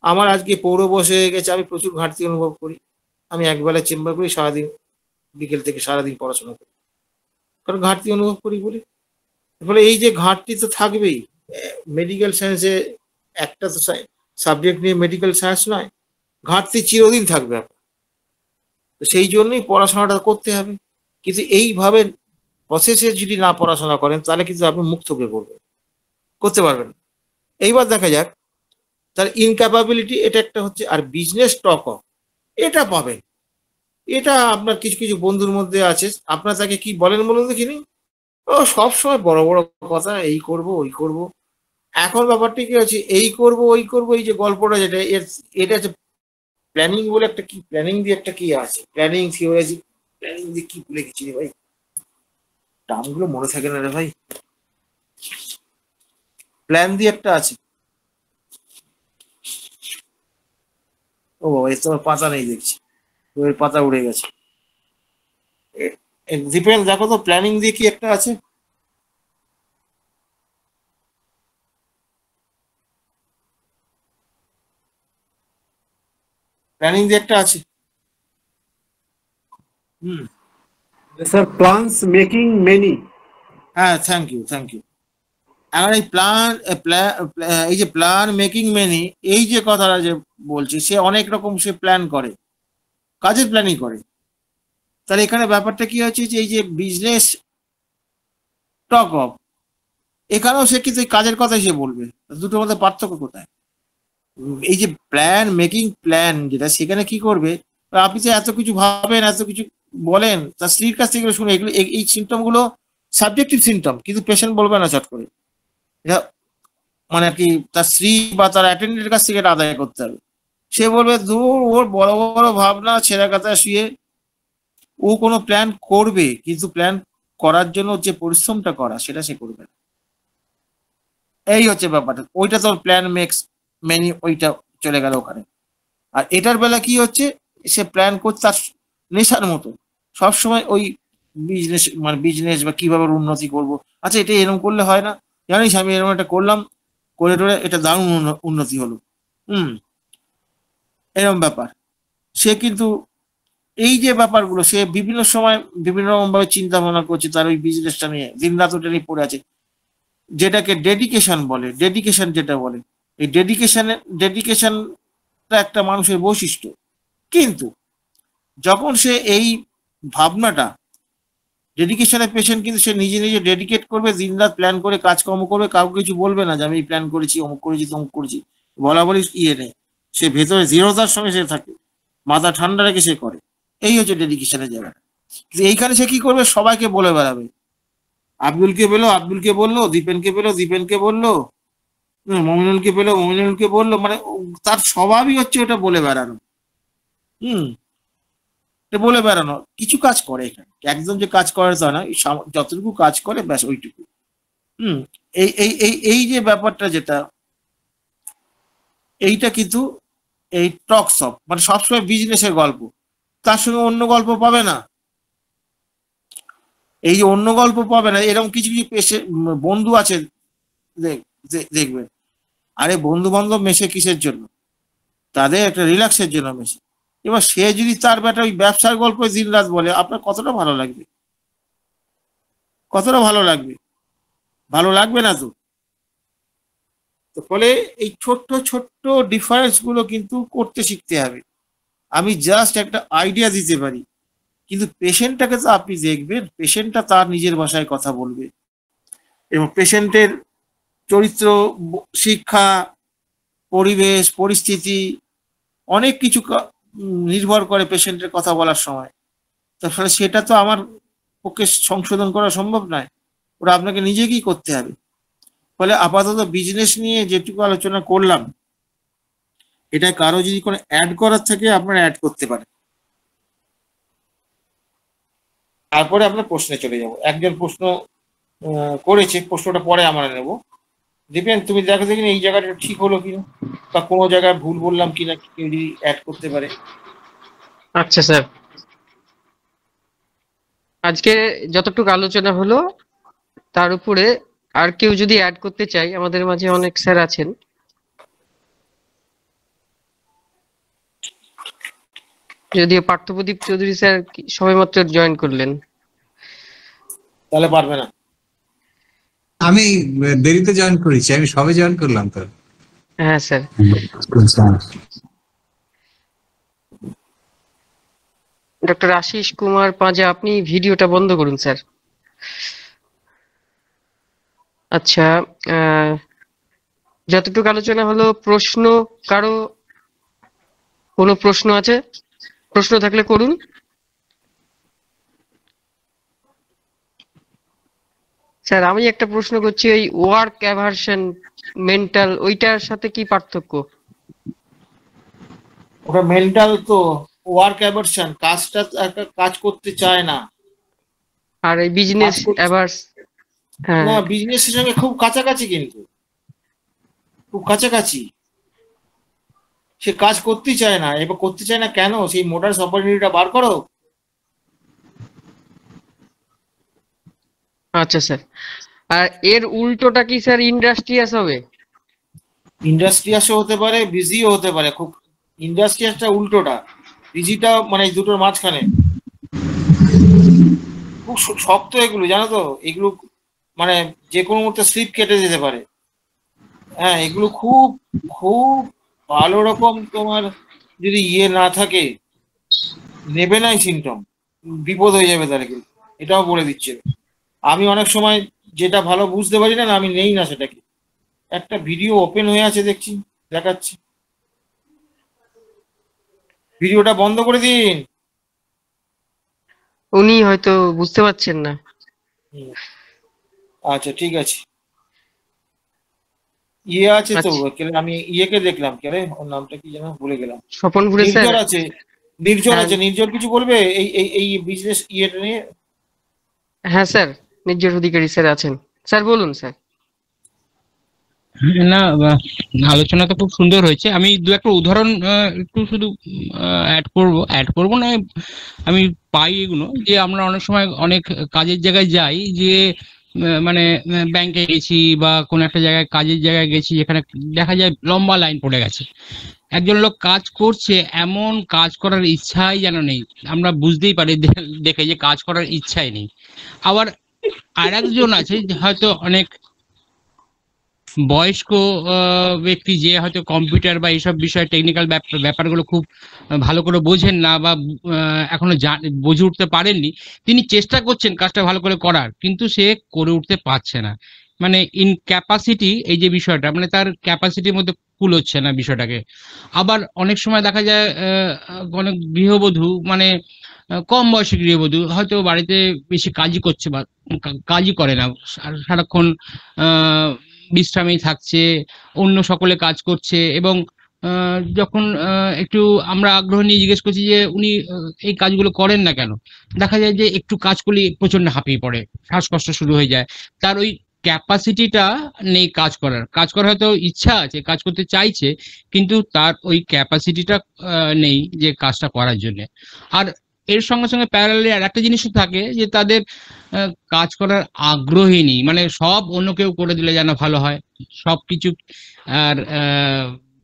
আমার আজকে পৌর বসে হয়ে গেছে, আমি প্রচুর ঘাটতি অনুভব করি। আমি একবেলা চেম্বার করি, সারাদিন বিকেল থেকে সারাদিন পড়াশোনা করি, কারণ ঘাটতি অনুভব করি বলে। ফলে এই যে ঘাটতি তো থাকবেই। মেডিকেল সায়েন্সে একটা তো সাবজেক্ট নিয়ে মেডিকেল সায়েন্স নয়, ঘাটতি চিরদিন থাকবে আপনার। তো সেই জন্যই পড়াশোনাটা করতে হবে। কিন্তু এইভাবে প্রসেসে যদি না পড়াশোনা করেন, তাহলে কিন্তু আপনি মুখ থুবড়ে পড়বেন, করতে পারবেন না। এইবার দেখা যাক, তার ইনক্যাপাবিলিটি এটা একটা হচ্ছে। আর বিজনেস টক অফ, এটা পাবেন, এটা আপনার কিছু কিছু বন্ধুর মধ্যে আছে। আপনার তাকে কি বলেন বলুন দেখিনি, ও সব সময় বড় বড় কথা, এই করব ওই করব, এখন ব্যাপারটা কি হচ্ছে, এই করব ওই করব, এই যে গল্পটা যেটা এটা হচ্ছে প্ল্যানিং বলে একটা, কি প্ল্যানিং দিয়ে একটা কি আছে, প্ল্যানিং থিওরি, প্ল্যানিং দিয়ে কি ভুলে গেছি রে ভাই, নামগুলো মনে থাকে না রে ভাই। প্ল্যান দিয়ে একটা আছে। ও বাবা, এর তোমার পাতা নেই দেখছি, ওর পাতা উড়ে গেছে। ডিপেন্ড, দেখো তো প্ল্যানিং দিয়ে কি একটা আছে। প্ল্যানিং দিয়ে একটা আছে। হুম। Sir, plans making many. হ্যাঁ, থ্যাংক ইউ থ্যাংক ইউ। এখন এই প্ল্যান, এই যে প্ল্যান মেকিং মেনি, এই যে কথাটা যে বলছি, সে অনেক রকম সে প্ল্যান করে, কাজের প্ল্যানিং করে। তাহলে এখানে ব্যাপারটা কি হচ্ছে যে এই যে বিজনেস টক অফ, এখানেও সে কিন্তু এই কাজের কথাই সে বলবে। দুটোর মধ্যে পার্থক্য কোথায়? এই যে প্ল্যান মেকিং প্ল্যান যেটা, সেখানে কি করবে, আপনি যে এত কিছু ভাবেন, এত কিছু বলেন, তার স্ত্রীর কাছ থেকে শুনে এগুলো, এই সিমটম গুলো সাবজেক্টিভ সিমটম, কিন্তু পেশেন্ট বলবে না চট করে। এটা মানে আর কি তার স্ত্রী বা তার অ্যাটেন্ডেন্টের কাছ থেকে এটা আদায় করতে হবে। সে বলবে দূর, ওর বড় বড় ভাবনা, ছেঁড়া কাতা শুয়ে ও কোনো প্ল্যান করবে, কিন্তু প্ল্যান করার জন্য যে পরিশ্রমটা করা, সেটা সে করবে না। এই হচ্ছে ব্যাপারটা। ওইটা তোর প্ল্যান মেক্স মেনি, ওইটা চলে গেল ওখানে। আর এটার বেলা কি হচ্ছে, সে প্ল্যান করছে তার নেশার মতো, সবসময় ওই বিজনেস, মানে বিজনেস বা কিভাবে ওর উন্নতি করব। আচ্ছা, এটা এরকম করলে হয় না, জানিস আমি এরকম একটা করলাম, করে টোরে এটা দারুণ উন্নতি হলো। হুম। এরকম ব্যাপার। সে কিন্তু এই যে ব্যাপারগুলো সে বিভিন্ন সময় বিভিন্ন রকম ভাবে চিন্তা ভাবনা করছে, তার ওই বিজনেসটা নিয়ে দিন রাত ওটা নিয়ে পড়ে আছে, যেটাকে ডেডিকেশন বলে, ডেডিকেশন যেটা বলে। এই ডেডিকেশনটা একটা মানুষের বৈশিষ্ট্য। কিন্তু যখন সে এই ভাবনাটা, ডেডিকেশনের পেশেন্ট, কিন্তু সে নিজে নিজে ডেডিকেট করবে, দিনরাত প্ল্যান করে কাজকর্ম করবে, কাউকে কিছু বলবে না যে আমি এই প্ল্যান করেছি, অমুক করেছি, তমুক করেছি, বলা বলি ইয়ে নেই। সে ভেতরে দৃঢ়তার সঙ্গে সে থাকে, মাথা ঠান্ডা রেখে সে করে। এই হচ্ছে ডেডিকেশনের জায়গা। কিন্তু এইখানে সে কি করবে, সবাইকে বলে বেড়াবে। আব্দুলকে পেলো, আব্দুলকে বললো, দীপেনকে পেলো, দীপেনকে বললো, মমিনুলকে পেলো, মমিনুলকে বললো, মানে তার স্বভাবই হচ্ছে ওটা বলে বেড়ানো। হুম। এটা বলে বেড়ানো, কিছু কাজ করে এখানে, একদম যে কাজ করে তা না, যতটুকু কাজ করে ব্যাস ওইটুকু। হুম। এই যে ব্যাপারটা যেটা, এইটা কিন্তু এই টক্স অফ, মানে সবসময় বিজনেসের গল্প, তার সঙ্গে অন্য গল্প পাবে না। এই যে অন্য গল্প পাবে না, এরকম কিছু কিছু বন্ধু আছে, দেখবেন, আরে বন্ধু বান্ধব মেশে কিসের জন্য, তাদের একটা রিল্যাক্সের জন্য মেশে। এবার সে যদি তার বেটা ওই ব্যবসার গল্প দিন রাত বলে, আপনার কতটা ভালো লাগবে? কতটা ভালো লাগবে? ভালো লাগবে না তো। তো ফলে এই ছোট্ট ছোট্ট ডিফারেন্স গুলো কিন্তু করতে শিখতে হবে। আমি জাস্ট একটা আইডিয়া দিতে পারি, কিন্তু পেশেন্টটাকে তো আপনি দেখবেন, পেশেন্টটা তার নিজের ভাষায় কথা বলবে, এবং পেশেন্টের চরিত্র, শিক্ষা, পরিবেশ, পরিস্থিতি, অনেক কিছু নির্ভর করে পেশেন্টের কথা বলার সময়। তারপরে সেটা তো আমার পক্ষে সংশোধন করা সম্ভব নয়, ওরা আপনাকে নিজেকেই করতে হবে। ফলে আপাতত বিজনেস নিয়ে যেটুকু আলোচনা করলাম, এটা কারো যদি কোনো অ্যাড করার থাকে আপনারা অ্যাড করতে পারেন। তারপরে আপনার প্রশ্নে চলে যাব। একজন প্রশ্ন করেছে, প্রশ্নটা পরে আমরা নেব। দিবেন, তুমি দেখো দেখিনি এই জায়গাটা ঠিক হলো কিনা, বা কোনো জায়গায় ভুল বললাম কিনা, কেউ যদি অ্যাড করতে পারে। আচ্ছা স্যার, আজকে যতটুকু আলোচনা হলো তার উপরে আর কেউ যদি অ্যাড করতে চাই, আমাদের মাঝে অনেক স্যার আছেন। যদিও পার্থপ্রদীপ চৌধুরী স্যার সবেমাত্র জয়েন করলেন। তাহলে পারবে না। আমি দেরিতে জয়েন করেছি, আমি সবে জয়েন করলাম তো। হ্যাঁ স্যার। ডক্টর আশিস কুমার পাঁজা, আপনি ভিডিওটা বন্ধ করুন স্যার। আচ্ছা, যতটুকু আলোচনা হলো, প্রশ্ন কারো কোনো প্রশ্ন আছে? প্রশ্ন থাকলে করুন। স্যার, আমি একটা প্রশ্ন করছি, ওই ওয়ার্ক অ্যাভারশন মেন্টাল, ওইটার সাথে কি পার্থক্য? ওটা মেন্টাল তো, ওয়ার্ক অ্যাভারশন, কাজটা একটা কাজ করতে চায় না, আর এই বিজনেস কাজ করতে অ্যাভার্স? হ্যাঁ। না, বিজনেসের সঙ্গে খুব কাছাকাছি, কিন্তু খুব কাছাকাছি। সে কাজ করতেই চায় না, এবার করতে চায় না কেন, সেই মোডাস অপারেন্ডিটা বার করো। আচ্ছা স্যার, আর এর উল্টোটা কি স্যার ইন্ডাস্ট্রিয়াস হবে? ইন্ডাস্ট্রিয়াসও হতে পারে, বিজিও হতে পারে। খুব ইন্ডাস্ট্রিয়াসটা উল্টোটা, বিজিটা মানে এই দুটোর মাঝখানে। খুব শক্ত এগুলো, জানো তো, এগুলো মানে যে কোনো মুহূর্তে স্লিপ কেটে যেতে পারে। হ্যাঁ, এগুলো খুব খুব ভালো রকম তোমার যদি না থাকে, নেবে নাই সিমটম, বিপদ হয়ে যাবে তাহলে, কিন্তু এটাও বলে দিচ্ছে। আমি অনেক সময় যেটা ভালো বুঝতে পারি না, আমি নেই না সেটাকে। একটা ভিডিও ওপেন হয়ে আছে দেখছি, দেখাচ্ছি, ভিডিওটা বন্ধ করে দিন। উনি হয়তো বুঝতে পারছেন না। হুম, আচ্ছা ঠিক আছে। আছে তো, আচ্ছা, আমি ইয়েকে দেখলাম, কে রে, ওর নামটা কি যেন ভুলে গেলাম। স্বপনপুরে স্যার? নির্জর আছে, নির্জর হ্যাঁ। আছে। নির্জর কিছু বলবে এই এই এই বিজনেস ইয়েটা নিয়ে? হ্যাঁ স্যার, নির্জর অধিকারী স্যার আছেন। স্যার বলুন স্যার। না, আলোচনা তো খুব সুন্দর হয়েছে। আমি দু একটা উদাহরণ একটু শুধু অ্যাড করব না, আমি পাই এগুলো যে আমরা অনেক সময় অনেক কাজের জায়গায় যাই, যে মানে ব্যাংকে গেছি বা কোনো একটা জায়গায় কাজের জায়গায় গেছি, যেখানে দেখা যায় লম্বা লাইন পড়ে গেছে। একজন লোক কাজ করছে, এমন কাজ করার ইচ্ছাই যেন নেই, আমরা বুঝতেই পারি দেখে যে কাজ করার ইচ্ছাই নেই। আবার আর একজন আছে যে হয়তো অনেক বয়স্ক ব্যক্তি, যে হয়তো কম্পিউটার বা এইসব বিষয় টেকনিক্যাল ব্যাপারগুলো খুব ভালো করে বোঝেন না, বা এখনো বুঝে উঠতে পারেননি। তিনি চেষ্টা করছেন কাজটা ভালো করে করার, কিন্তু সে করে উঠতে পারছে না। মানে ইনক্যাপাসিটি, এই যে বিষয়টা, মানে তার ক্যাপাসিটির মধ্যে কুলোচ্ছে না বিষয়টাকে। আবার অনেক সময় দেখা যায় অনেক গৃহবধূ, মানে কম বয়সী গৃহবধূ হয়তো বাড়িতে বেশি কাজই করছে, বা কাজই করে না, সারাক্ষণ আহ বিশ্রামেই থাকছে, অন্য সকলে কাজ করছে। এবং যখন একটু আমরা আগ্রহ নিয়ে জিজ্ঞেস করছি যে উনি এই কাজগুলো করেন না কেন, দেখা যায় যে একটু কাজ করলে প্রচন্ড হাঁপিয়ে পড়ে, শ্বাসকষ্ট শুরু হয়ে যায়। তার ওই ক্যাপাসিটিটা নেই কাজ করার হয়তো ইচ্ছা আছে, কাজ করতে চাইছে, কিন্তু তার ওই ক্যাপাসিটিটা নেই যে কাজটা করার জন্য। আর এর সঙ্গে সঙ্গে প্যারালালি আর একটা জিনিসও থাকে, যে তাদের কাজ করার আগ্রহী নেই, মানে সব অন্য কেউ করে দিলে যেন ভালো হয়, সবকিছু আর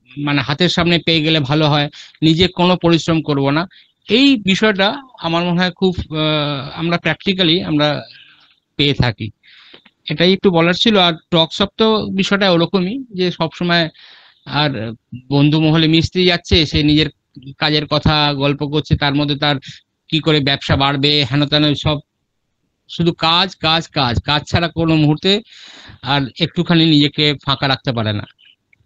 মানে হাতের সামনে পেয়ে গেলে ভালো হয়, নিজে কোনো পরিশ্রম করব না। এই বিষয়টা আমার মনে হয় খুব আমরা প্র্যাকটিক্যালি আমরা পেয়ে থাকি। এটাই একটু বলার ছিল। আর টকশপ তো বিষয়টা ওরকমই, যে সবসময় আর বন্ধু মহলে মিশতে যাচ্ছে, সে নিজের কাজের কথা গল্প করছে, তার মধ্যে তার কি করে ব্যবসা বাড়বে হেন তেন সব, শুধু কাজ কাজ কাজ কাজ ছাড়া কোনো মুহূর্তে আর একটুখানি নিজেকে ফাঁকা রাখতে পারে না।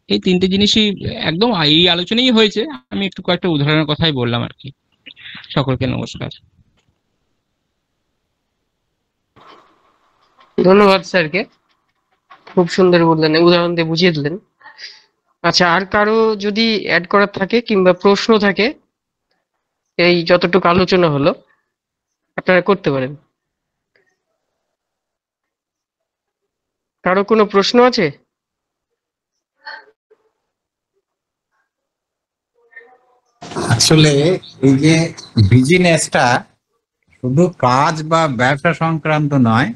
এই তিনটে জিনিসই একদম এই আলোচনাই হয়েছে, আমি একটু কয়েকটা উদাহরণের কথাই বললাম আর কি। সকলকে নমস্কার। ধন্যবাদ স্যারকে, খুব সুন্দর বললেন, উদাহরণ দিয়ে বুঝিয়ে দিলেন। আচ্ছা, আর কারো যদি অ্যাড করার থাকে কিংবা প্রশ্ন থাকে, এই যতটুকু আলোচনা হলো আপনারা করতে পারেন। কারো কোনো প্রশ্ন আছে? আসলে এই যে বিজনেসটা শুধু কাজ বা ব্যবসা সংক্রান্ত নয়,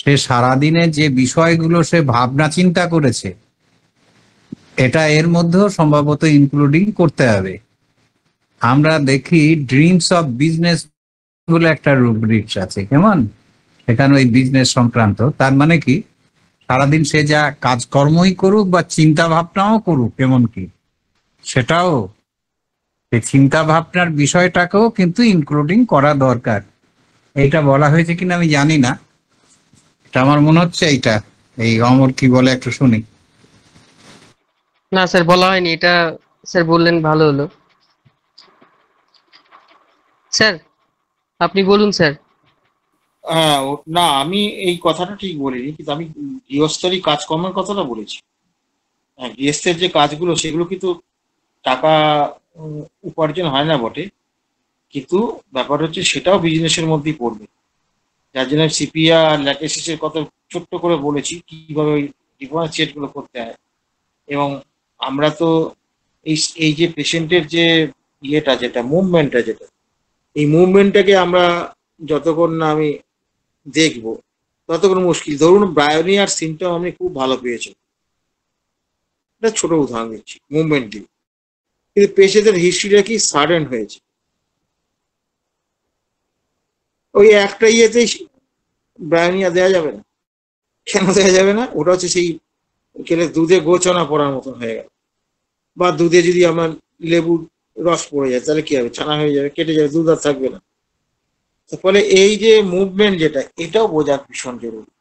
সে সারাদিনে যে বিষয়গুলো সে ভাবনা চিন্তা করেছে, এটা এর মধ্যেও সম্ভবত ইনক্লুডিং করতে হবে। আমরা দেখি ড্রিমস অফ বিজনেস বলে একটা রুব্রিক্স আছে, কেমন, সেখানে ওই বিজনেস সংক্রান্ত, তার মানে কি সারাদিন সে যা কাজকর্মই করুক বা চিন্তা ভাবনাও করুক, কেমন কি সেটাও, এই চিন্তা ভাবনার বিষয়টাকেও কিন্তু ইনক্লুডিং করা দরকার। এইটা বলা হয়েছে কিনা আমি জানি না, এটা আমার মনে হচ্ছে এইটা, এই অমর কি বলে একটু শুনি। না স্যার, বলা হয়নি এটা। স্যার বললেন, ভালো হলো। স্যার আপনি বলুন স্যার। হ্যাঁ, না, আমি এই কথাটা ঠিক বলিনি, কিন্তু আমি গৃহস্থলী কাজকর্মের কথাটা বলেছি। গৃহস্থের যে কাজগুলো সেগুলো কিন্তু টাকা উপার্জন হয় না বটে, কিন্তু ব্যাপার হচ্ছে সেটাও বিজনেসের মধ্যেই পড়বে। যার জন্য সিপিআ আর ল্যাটেসিসের কথা ছোট্ট করে বলেছি কিভাবে ওই ডিফারেন্সিয়েট গুলো করতে হয়। এবং আমরা তো এই যে পেশেন্টের যে ইয়েটা, যেটা মুভমেন্টটা, যেটা এই মুভমেন্টটাকে আমরা যতক্ষণ না আমি দেখবো ততক্ষণ মুশকিল। ধরুন ব্রায়োনিয়ার সিমটম আমি খুব ভালো পেয়েছি, এটা ছোট উদাহরণ দিচ্ছি, মুভমেন্ট দিয়ে, কিন্তু পেশেন্টের হিস্ট্রিটা কি সাডেন হয়েছে, ওই একটা ইয়েতেই ব্রায়োনিয়া দেওয়া যাবে না। কেন দেওয়া যাবে না? ওটা হচ্ছে সেই খেলে দুধে গোছানা পড়ার মতন হয়ে গেল, বা দুধে যদি আমার লেবুর রস পড়ে যায় তাহলে কি হবে, ছানা হয়ে যাবে, কেটে যাবে, দুধ আর থাকবে না। ফলে এই যে মুভমেন্ট যেটা, এটাও বোঝা ভীষণ জরুরি।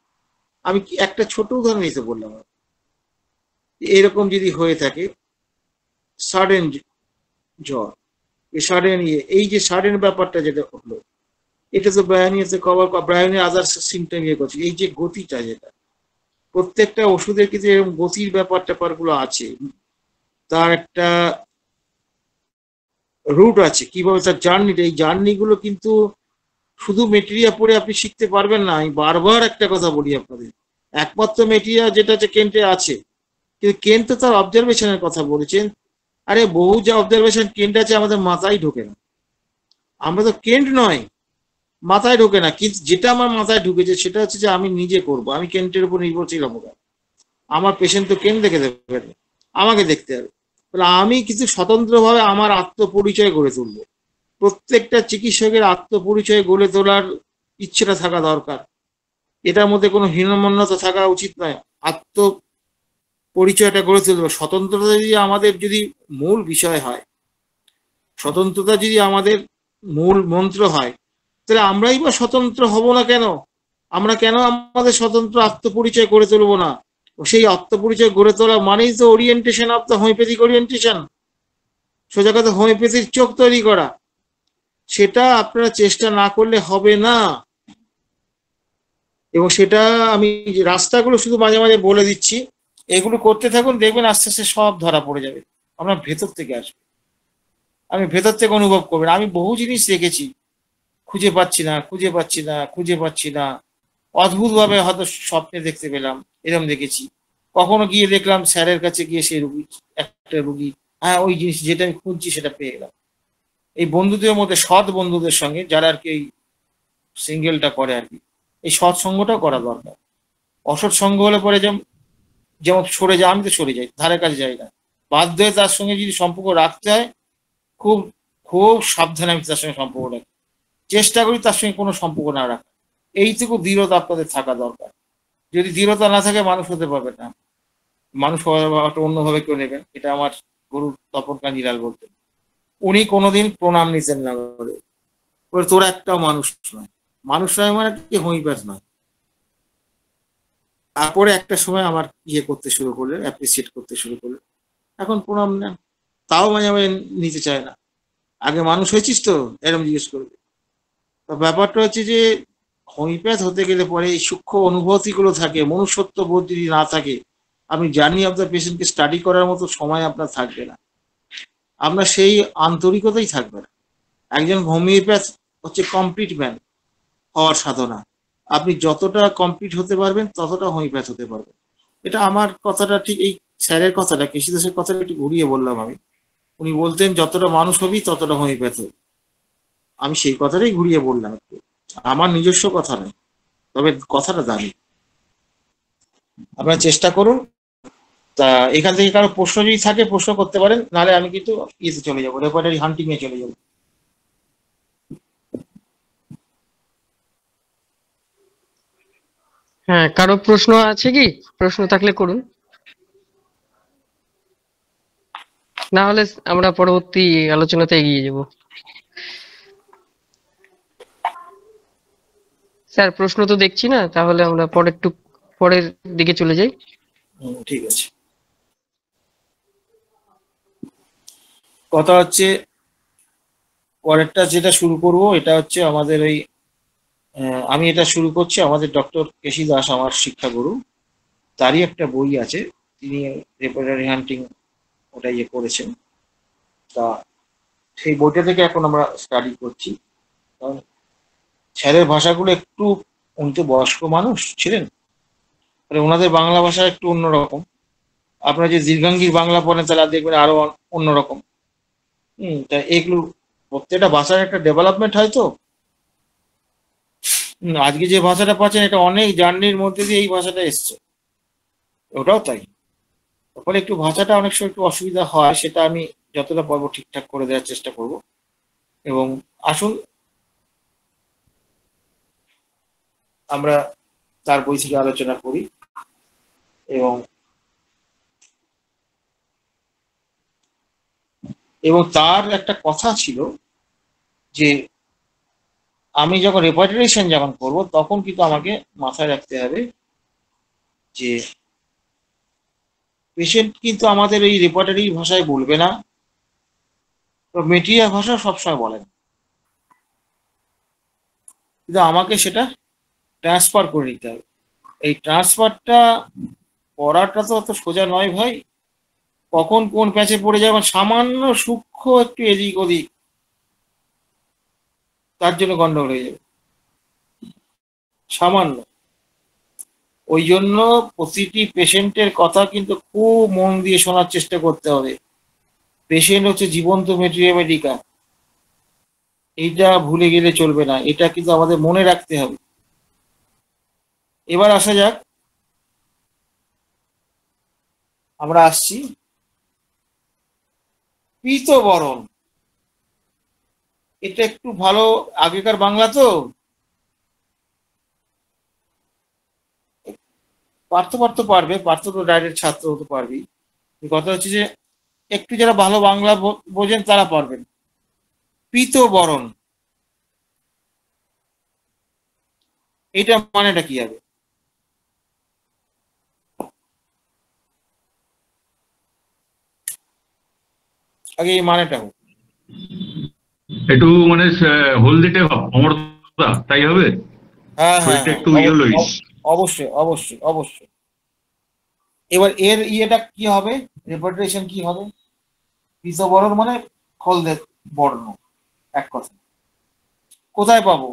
আমি একটা ছোট উদাহরণ দিতে বললাম, এরকম যদি হয়ে থাকে সাডেন জ্বর, সাডেন এই যে সাডেন ব্যাপারটা যেটা হলো, এটা তো ব্রায়োনিয়াতে কভার, ব্রায়োনিয়া আদার সিমটম ইয়ে করছে। এই যে গতিটা, যেটা প্রত্যেকটা ওষুধের কিন্তু এরকম গতির ব্যাপার ট্যাপারগুলো আছে, তার একটা রুট আছে, কিভাবে তার জার্নিটা, এই জার্নিগুলো কিন্তু শুধু মেটেরিয়া পড়ে আপনি শিখতে পারবেন না। আমি বারবার একটা কথা বলি আপনাদের, একমাত্র মেটেরিয়া যেটা হচ্ছে কেন্টে আছে, কিন্তু কেন্ট তো তার অবজারভেশনের কথা বলেছেন। আরে বহু যা অবজারভেশন কেন্ট আছে আমাদের মাথায় ঢোকে না, আমরা তো কেন্ট নয়, মাথায় ঢোকে না। কিন্তু যেটা আমার মাথায় ঢুকেছে সেটা হচ্ছে যে আমি নিজে করব, আমি কেন্টের উপর নির্ভরশীল হবো। আমার পেশেন্ট তো কেন্ট দেখে দেবে না, আমাকে দেখতে হবে। তাহলে আমি কিছু স্বতন্ত্রভাবে আমার আত্মপরিচয় গড়ে তুলবো। প্রত্যেকটা চিকিৎসকের আত্মপরিচয় গড়ে তোলার ইচ্ছেটা থাকা দরকার, এটার মধ্যে কোনো হীনমন্যতা থাকা উচিত নয়। আত্মপরিচয়টা গড়ে তুলবো। স্বতন্ত্রতা যদি আমাদের যদি মূল বিষয় হয়, স্বতন্ত্রতা যদি আমাদের মূল মন্ত্র হয়, তাহলে আমরাই বা স্বতন্ত্র হব না কেন? আমরা কেন আমাদের স্বতন্ত্র আত্মপরিচয় গড়ে তুলবো না? সেই আত্মপরিচয় গড়ে তোলা মানেই তো orientation of the homeopathic orientation, সোজা কথা হোমিওপ্যাথির চোখ তৈরি করা। সেটা আপনারা চেষ্টা না করলে হবে না। এবং সেটা আমি রাস্তাগুলো শুধু মাঝে মাঝে বলে দিচ্ছি, এগুলো করতে থাকুন, দেখবেন আস্তে আস্তে সব ধরা পড়ে যাবে, আপনার ভেতর থেকে আসবে, আমি ভেতর থেকে অনুভব করবেন। আমি বহু জিনিস দেখেছি, খুঁজে পাচ্ছি না, খুঁজে পাচ্ছি না, খুঁজে পাচ্ছি না, অদ্ভুতভাবে হয়তো স্বপ্নে দেখতে পেলাম, এরকম দেখেছি। কখনো গিয়ে দেখলাম স্যারের কাছে গিয়ে সেই রুগী, একটা রুগী, হ্যাঁ ওই জিনিস যেটা আমি খুঁজছি সেটা পেয়ে গেলাম। এই বন্ধুদের মধ্যে, সৎ বন্ধুদের সঙ্গে যারা আর কি এই সিঙ্গেলটা করে আর কি, এই সৎসঙ্গটাও করা দরকার। অসৎ সঙ্গ হলে পরে যেমন সরে যায়, আমি তো সরে যাই, ধারে কাছে যাই না, বাধ্য হয়ে তার সঙ্গে যদি সম্পর্ক রাখতে হয় খুব খুব সাবধানে আমি তার সঙ্গে সম্পর্ক রাখি, চেষ্টা করি তার সঙ্গে কোনো সম্পর্ক না রাখা। এইটুকু দৃঢ়তা আপনাদের থাকা দরকার। যদি দৃঢ়তা না থাকে মানুষ হতে পারবে না, মানুষ হওয়াটা অন্যভাবে কেউ নেবেন। এটা আমার গুরু তপন কাঞ্জিলাল বলতেন, উনি কোনোদিন প্রণাম নিতেন না, বলে তোরা একটাও মানুষ নয়। মানুষ নয় মানে কি হোমিওপ্যাথ নয়। তারপরে একটা সময় আমার ইয়ে করতে শুরু করলেন, অ্যাপ্রিসিয়েট করতে শুরু করলেন, এখন প্রণাম নেন, তাও মাঝে মাঝে নিতে চায় না। আগে মানুষ হয়েছিস তো, এরকম জিজ্ঞেস করবে। তো ব্যাপারটা হচ্ছে যে হোমিওপ্যাথ হতে গেলে পরে এই সূক্ষ্ম অনুভূতিগুলো থাকে, মনুষ্যত্ব বোধ যদি না থাকে, আপনি জার্নি অফ দ্য পেশেন্টকে স্টাডি করার মতো সময় আপনার থাকবে না, আপনার সেই আন্তরিকতাই থাকবে না। একজন হোমিওপ্যাথ হচ্ছে কমপ্লিট ম্যান হওয়ার সাধনা। আপনি যতটা কমপ্লিট হতে পারবেন ততটা হোমিওপ্যাথ হতে পারবেন। এটা আমার কথাটা ঠিক, এই স্যারের কথাটা, কেশি দাসের কথাটা একটু ঘুরিয়ে বললাম আমি। উনি বলতেন যতটা মানুষ হবি ততটা হোমিওপ্যাথ হবি। আমি সেই কথাটাই ঘুরিয়ে বললাম একটু, আমার নিজস্ব কথা নয়, তবে কথাটা দাবি। আপনারা চেষ্টা করুন। তা এখান থেকে কারো প্রশ্ন যদি থাকে প্রশ্ন করতে পারেন, নাহলে আমি কিন্তু ইয়েতে চলে যাবো, রেপার্টারি হান্টিং এ চলে যাবো। হ্যাঁ, কারো প্রশ্ন আছে কি? প্রশ্ন থাকলে করুন, না হলে আমরা পরবর্তী আলোচনাতে এগিয়ে যাব। স্যার প্রশ্ন তো দেখছি না, তাহলে আমরা পরের দিকে চলে যাই। ঠিক আছে। কথা হচ্ছে পরেরটা যেটা শুরু করব, এটা হচ্ছে আমাদের ওই আমি এটা শুরু করছি, আমাদের ডক্টর কেশি দাস আমার শিক্ষাগুরু, তারই একটা বই আছে তিনি রেপার্টরি হান্টিং ওটা ইয়ে করেছেন। তা সেই বইটা থেকে এখন আমরা স্টাডি করছি। কারণ স্যারের ভাষাগুলো একটু, উনি তো বয়স্ক মানুষ ছিলেন, মানে ওনাদের বাংলা ভাষা একটু অন্যরকম। আপনারা যে দীর্ঘাঙ্গীর বাংলা পড়েন তাহলে দেখবেন আরো অন্যরকম। তা এগুলো প্রত্যেকটা ভাষার একটা ডেভেলপমেন্ট হয় তো। আজকে যে ভাষাটা পাচ্ছেন এটা অনেক জার্নির মধ্যে দিয়ে এই ভাষাটা এসছে, ওটাও তাই। তারপরে একটু ভাষাটা অনেক সময় একটু অসুবিধা হয়, সেটা আমি যতটা পারবো ঠিকঠাক করে দেওয়ার চেষ্টা করব। এবং আসুন আমরা তার বই থেকে আলোচনা করি। এবং তার একটা কথা ছিল যে আমি যখন রেপার্টেশন যখন করব তখন কিন্তু আমাকে মাথায় রাখতে হবে যে পেশেন্ট কিন্তু আমাদের এই রেপার্টারি ভাষায় বলবে না, মেটেরিয়াল ভাষা সবসময় বলেন, কিন্তু আমাকে সেটা ট্রান্সফার করে নিতে হবে। এই ট্রান্সফারটা করাটা তো অত সোজা নয় ভাই। কখন কোন প্যাচে পড়ে যাবে, সামান্য সূক্ষ্ম একটু এদিক ওদিক, তার জন্য গন্ডগোল হয়ে যাবে সামান্য। ওই জন্য প্রতিটি পেশেন্টের কথা কিন্তু খুব মন দিয়ে শোনার চেষ্টা করতে হবে। পেশেন্ট হচ্ছে জীবন্ত মেটেরিয়াল মেডিকা, এইটা ভুলে গেলে চলবে না, এটা কিন্তু আমাদের মনে রাখতে হবে। এবার আসা যাক, আমরা আসছি পীতবরণ। এটা একটু ভালো আগেকার বাংলা তো, পার্থ পারবে, পার্থ তো ডাইরেক্ট ছাত্র হতে পারবি। কথা হচ্ছে যে একটু যারা ভালো বাংলা বোঝেন তারা পারবেন। পীতবরণ এটা মানেটা কি হবে? আগে এই মানেটা হোক। একটু মানে হলদেটে অমরদা তাই হবে। হ্যাঁ হ্যাঁ শরীরটা একটু ইয়েলোই। অবশ্যই অবশ্যই অবশ্যই। এবার এর ইয়েটা কি হবে, রেপার্টেশন কি হবে? পীতবরণ মানে হলদে বর্ণ, এক কথা। কোথায় পাবো?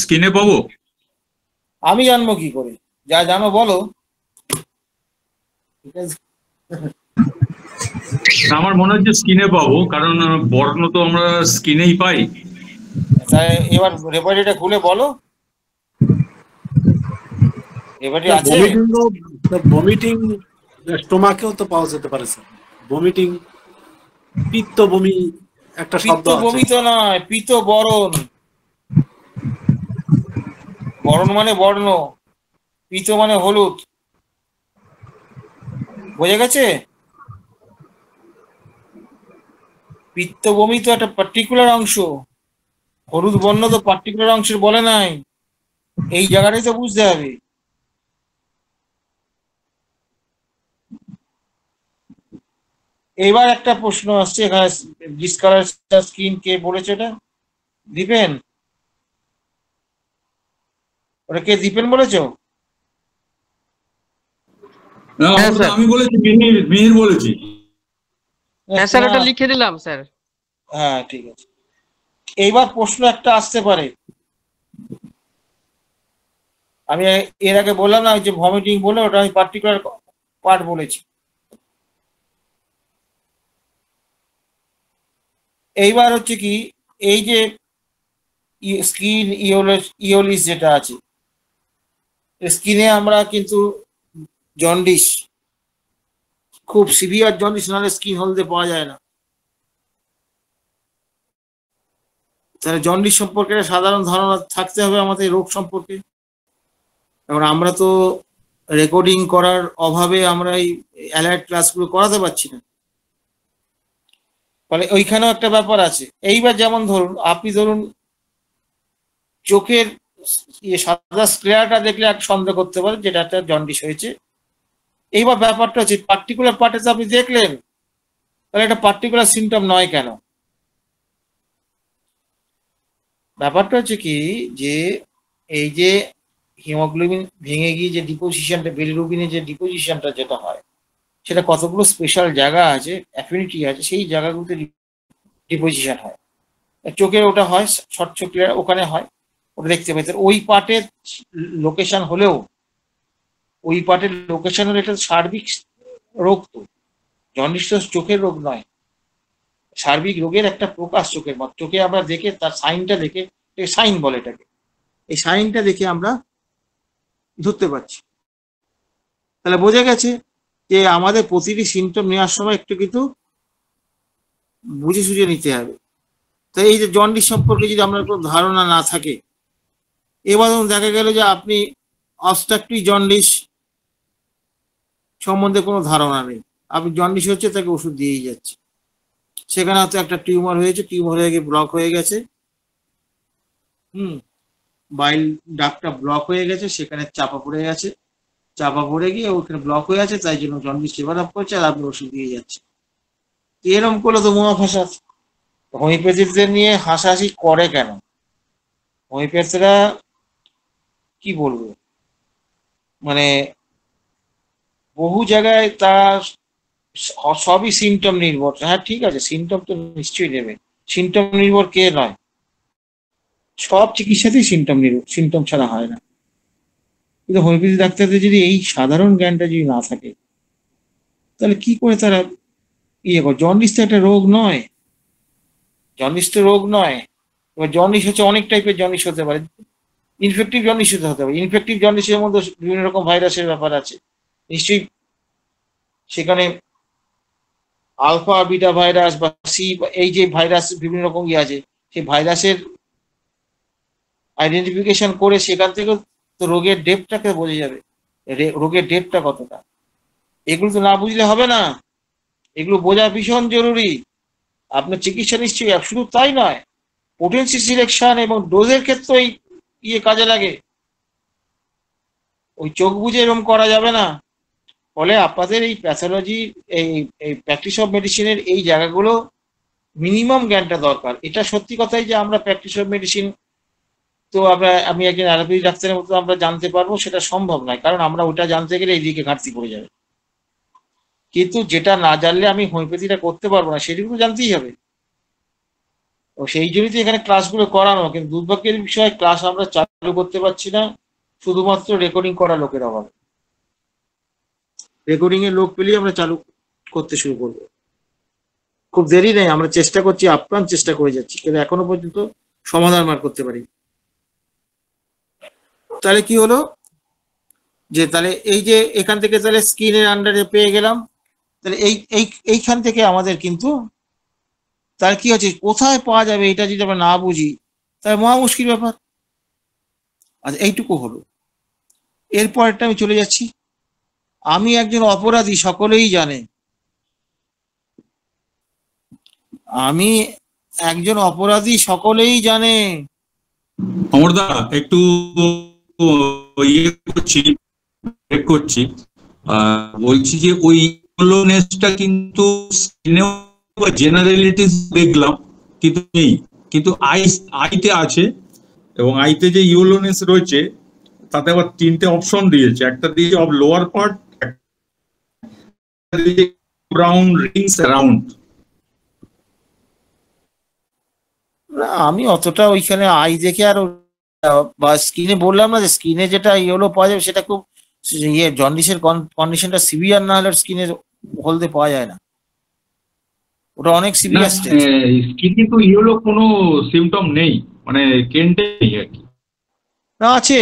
স্কিনে পাবো। আমি জানবো কি করে? যা জানো বলো। ঠিক আছে, আমার মনে হচ্ছে স্কিনে পাবো, কারণ বর্ণ তো আমরা স্কিনেই পাই। তাই এবার রেপার্টিটা খুলে বলো। রেপার্টি আছে? ভমিটিং স্টোমাকেও তো পাওয়া যেতে পারে স্যার। ভমিটিং, পিত্ত বমি একটা শব্দ পিত্ত আছে। বমি তো নয়, পীতবরণ। বরণ মানে বর্ণ, পীত মানে হলুদ। বোঝা গেছে? পিত্ত বমি তো একটা পার্টিকুলার অংশ, হলুদ বর্ণ তো পার্টিকুলার অংশের বলে নাই। এই জায়গাটাই তো বুঝতে হবে। এবার একটা প্রশ্ন আসছে এখানে, ডিসকালার স্কিন কে বলেছে এটা? দীপেন? ওটা কে, দীপেন বলেছো? হ্যাঁ স্যার, আমি বলেছি, মিহির বলেছি। হ্যাঁ স্যার, ওটা লিখে দিলাম স্যার। হ্যাঁ ঠিক আছে। এইবার প্রশ্ন একটা আসতে পারে, আমি এর আগে বললাম না ওই যে ভমিটিং বলে, ওটা আমি পার্টিকুলার পার্ট বলেছি। এইবার হচ্ছে কি, এই যে স্কিন ইওলিস যেটা আছে, স্কিনে আমরা কিন্তু জন্ডিস, খুব সিভিয়ার জন্ডিস নাহলে স্কিন হলদে পাওয়া যায় না। তাহলে জন্ডিস সম্পর্কে একটা সাধারণ ধারণা থাকতে হবে আমাদের রোগ সম্পর্কে। এখন আমরা তো রেকর্ডিং করার অভাবে আমরা এই অ্যালার্ট ক্লাসগুলো করাতে পারছি না, ফলে ওইখানেও একটা ব্যাপার আছে। এইবার যেমন ধরুন, আপনি ধরুন চোখের সাদা স্ক্লেয়ারটা দেখলে এক সন্দেহ করতে পারেন যেটা একটা জন্ডিস হয়েছে। এইবার ব্যাপারটা হচ্ছে পার্টিকুলার পার্টে তো আপনি দেখলেন, তাহলে একটা পার্টিকুলার সিমটম নয় কেন? ব্যাপারটা হচ্ছে কি যে এই যে হিমোগ্লোবিন ভেঙে গিয়ে যে ডিপোজিশনটা, বিলিরুবিনের যে ডিপোজিশনটা যেটা হয়, সেটা কতগুলো স্পেশাল জায়গা আছে, অ্যাফিনিটি আছে, সেই জায়গাগুলোতে ডিপোজিশন হয়। চোখে ওটা হয়, শর্ট চোখে ওখানে হয়, ওটা দেখতে পাই। ওই পার্টের লোকেশন হলেও, ওই পার্টের লোকেশন হলে এটা সার্বিক রোগ তো, জন্ডিস তো চোখের রোগ নয়, সার্বিক রোগের একটা প্রকাশ চোখের মত। চোখে আমরা দেখে তার সাইনটা দেখে, সাইন বলে এটাকে, এই সাইনটা দেখে আমরা ধরতে পারছি। তাহলে বোঝা গেছে যে আমাদের প্রতিটি সিমটম নেওয়ার সময় একটু কিন্তু বুঝে সুঝে নিতে হবে। তো এই যে জন্ডিস সম্পর্কে যদি আপনার কোনো ধারণা না থাকে, এবার ধরুন দেখা গেল যে আপনি অবস্ট্রাকটিভ জন্ডিস সম্বন্ধে কোনো ধারণা নেই, আপনি জন্ডিস হচ্ছে তাকে ওষুধ দিয়েই যাচ্ছে, সেখানে হয়তো একটা টিউমার হয়েছে, টিউমার হয়ে গিয়ে ব্লক হয়ে গেছে, বাইল ডাকটা ব্লক হয়ে গেছে, সেখানে চাপা পড়ে গেছে, চাপা পড়ে গিয়ে ওখানে ব্লক হয়ে আছে, তাই জন্য জন্ডিস ডেভেলপ করছে, আর আপনি ওষুধ দিয়ে যাচ্ছে। এরকম করলে তো মুনাফাসা। হোমিওপ্যাথিদের নিয়ে হাসাহাসি করে কেন? হোমিওপ্যাথিরা কি বলবো, মানে বহু জায়গায় তার সবই সিমটম নির্ভর। হ্যাঁ ঠিক আছে, সিমটম তো নিশ্চয়ই নেবে, সিমটম নির্ভর কে নয়, সব চিকিৎসাতেই সিমটম নির্ভর, সিমটম ছাড়া হয় না। কিন্তু হোমিওপ্যাথি ডাক্তারদের যদি এই সাধারণ জ্ঞানটা যদি না থাকে, তাহলে কি করে তারা ইয়ে করে? জন্ডিস তো একটা রোগ নয়, জন্ডিস তো রোগ নয়। এবার জন্ডিস হচ্ছে অনেক টাইপের জন্ডিস হতে পারে, ইনফেক্টিভ জন্ডিস হতে পারে। ইনফেক্টিভ জন্ডিসের মধ্যে বিভিন্ন রকম ভাইরাসের ব্যাপার আছে নিশ্চয়ই, সেখানে আলফা বিটা ভাইরাস বা সি, এই যে ভাইরাস বিভিন্ন রকম ইয়ে আছে, সেই ভাইরাসের আইডেন্টিফিকেশন করে সেখান থেকে তো রোগের ডেপটাকে বোঝা যাবে, রোগের ডেপটা কতটা। এগুলো তো না বুঝলে হবে না, এগুলো বোঝা ভীষণ জরুরি। আপনার চিকিৎসা নিশ্চয়ই, শুধু তাই নয়, পোটেন্সি সিলেকশন এবং ডোজের ক্ষেত্রে ইয়ে কাজে লাগে। ওই চোখ বুঝে এরকম করা যাবে না। ফলে আপনাদের এই প্যাথোলজি, এই এই প্র্যাকটিস অফ মেডিসিনের এই জায়গাগুলো মিনিমাম জ্ঞানটা দরকার। এটা সত্যি কথাই যে আমরা প্র্যাকটিস অফ মেডিসিন তো আমি একজন অ্যালোপ্যাথি ডাক্তারের মতো আমরা জানতে পারবো, সেটা সম্ভব নয়, কারণ আমরা ওটা জানতে গেলে এইদিকে ঘাটতি পড়ে যাবে। কিন্তু যেটা না জানলে আমি হোমিওপ্যাথিটা করতে পারবো না, সেটুকু জানতেই হবে। ও সেই জন্যই তো এখানে ক্লাসগুলো করানো, কিন্তু দুর্ভাগ্যের বিষয় ক্লাস আমরা চালু করতে পারছি না, শুধুমাত্র রেকর্ডিং করা লোকের অভাবে। রেকর্ডিং এর লোক পেলেই আমরা চালু করতে শুরু করবো। খুব দেরি নেই, আমরা চেষ্টা করছি, আপ্রাণ চেষ্টা করে যাচ্ছি, কিন্তু এখনো পর্যন্ত সমাধান বার করতে পারি। তাহলে কি হলো যে, তাহলে এই যে এখান থেকে তাহলে স্কিনের আন্ডারে পেয়ে গেলাম, তাহলে এইখান থেকে আমাদের কিন্তু তার কি হচ্ছে, কোথায় পাওয়া যাবে এটা যদি আমরা না বুঝি, তাহলে মহা মুশকিল ব্যাপার। আচ্ছা, এইটুকু হলো। এরপরটা আমি চলে যাচ্ছি, আমি একজন অপরাধী সকলেই জানে, আমি একজন অপরাধী সকলেই জানে। অমরদা একটু ইয়ে করছি, ব্রেক করছি। বলছি যে ওই ইউলোনেসটা কিন্তু স্কিনেও জেনারেলিটিস দেখলাম, কিন্তু নেই, কিন্তু আইতে আছে। এবং আইতে যে ইউলোনেস রয়েছে তাতে আবার তিনটে অপশন দিয়েছে, একটা দিয়েছে অফ লোয়ার পার্ট, একটা দিয়েছে ব্রাউন রিংস অ্যারাউন্ড। আমি অতটা ওইখানে আই দেখে আর বা স্কিনে বললাম না যে স্কিনে যেটা ইয়েলো পাওয়া যাবে সেটা খুব ইয়ে, জন্ডিসের কন্ডিশনটা সিভিয়ার না হলে স্কিনের হলদে পাওয়া যায় না, ওটা অনেক না, সিভিয়ার স্টেজ। স্কিনে তো ইয়েলো কোনো সিমটম নেই, মানে কেন্টে নেই আর কি। না আছে,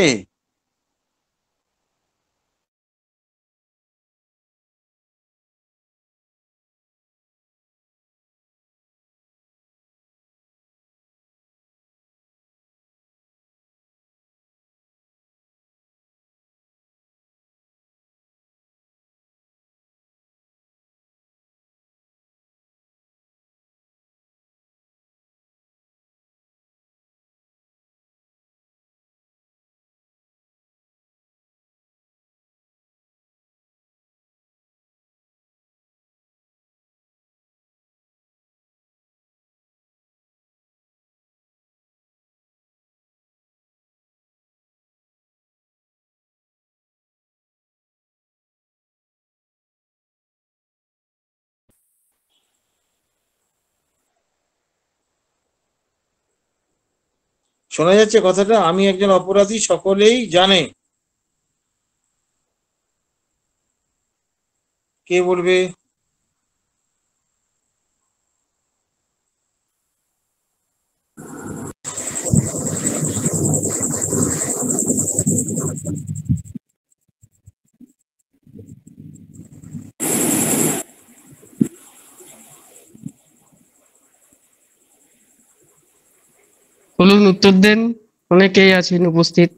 শোনা যাচ্ছে কথাটা? আমি একজন অপরাধী, সকলেই জানে। কে বলবে? বলুন, উত্তর দেন, অনেকেই আছেন উপস্থিত।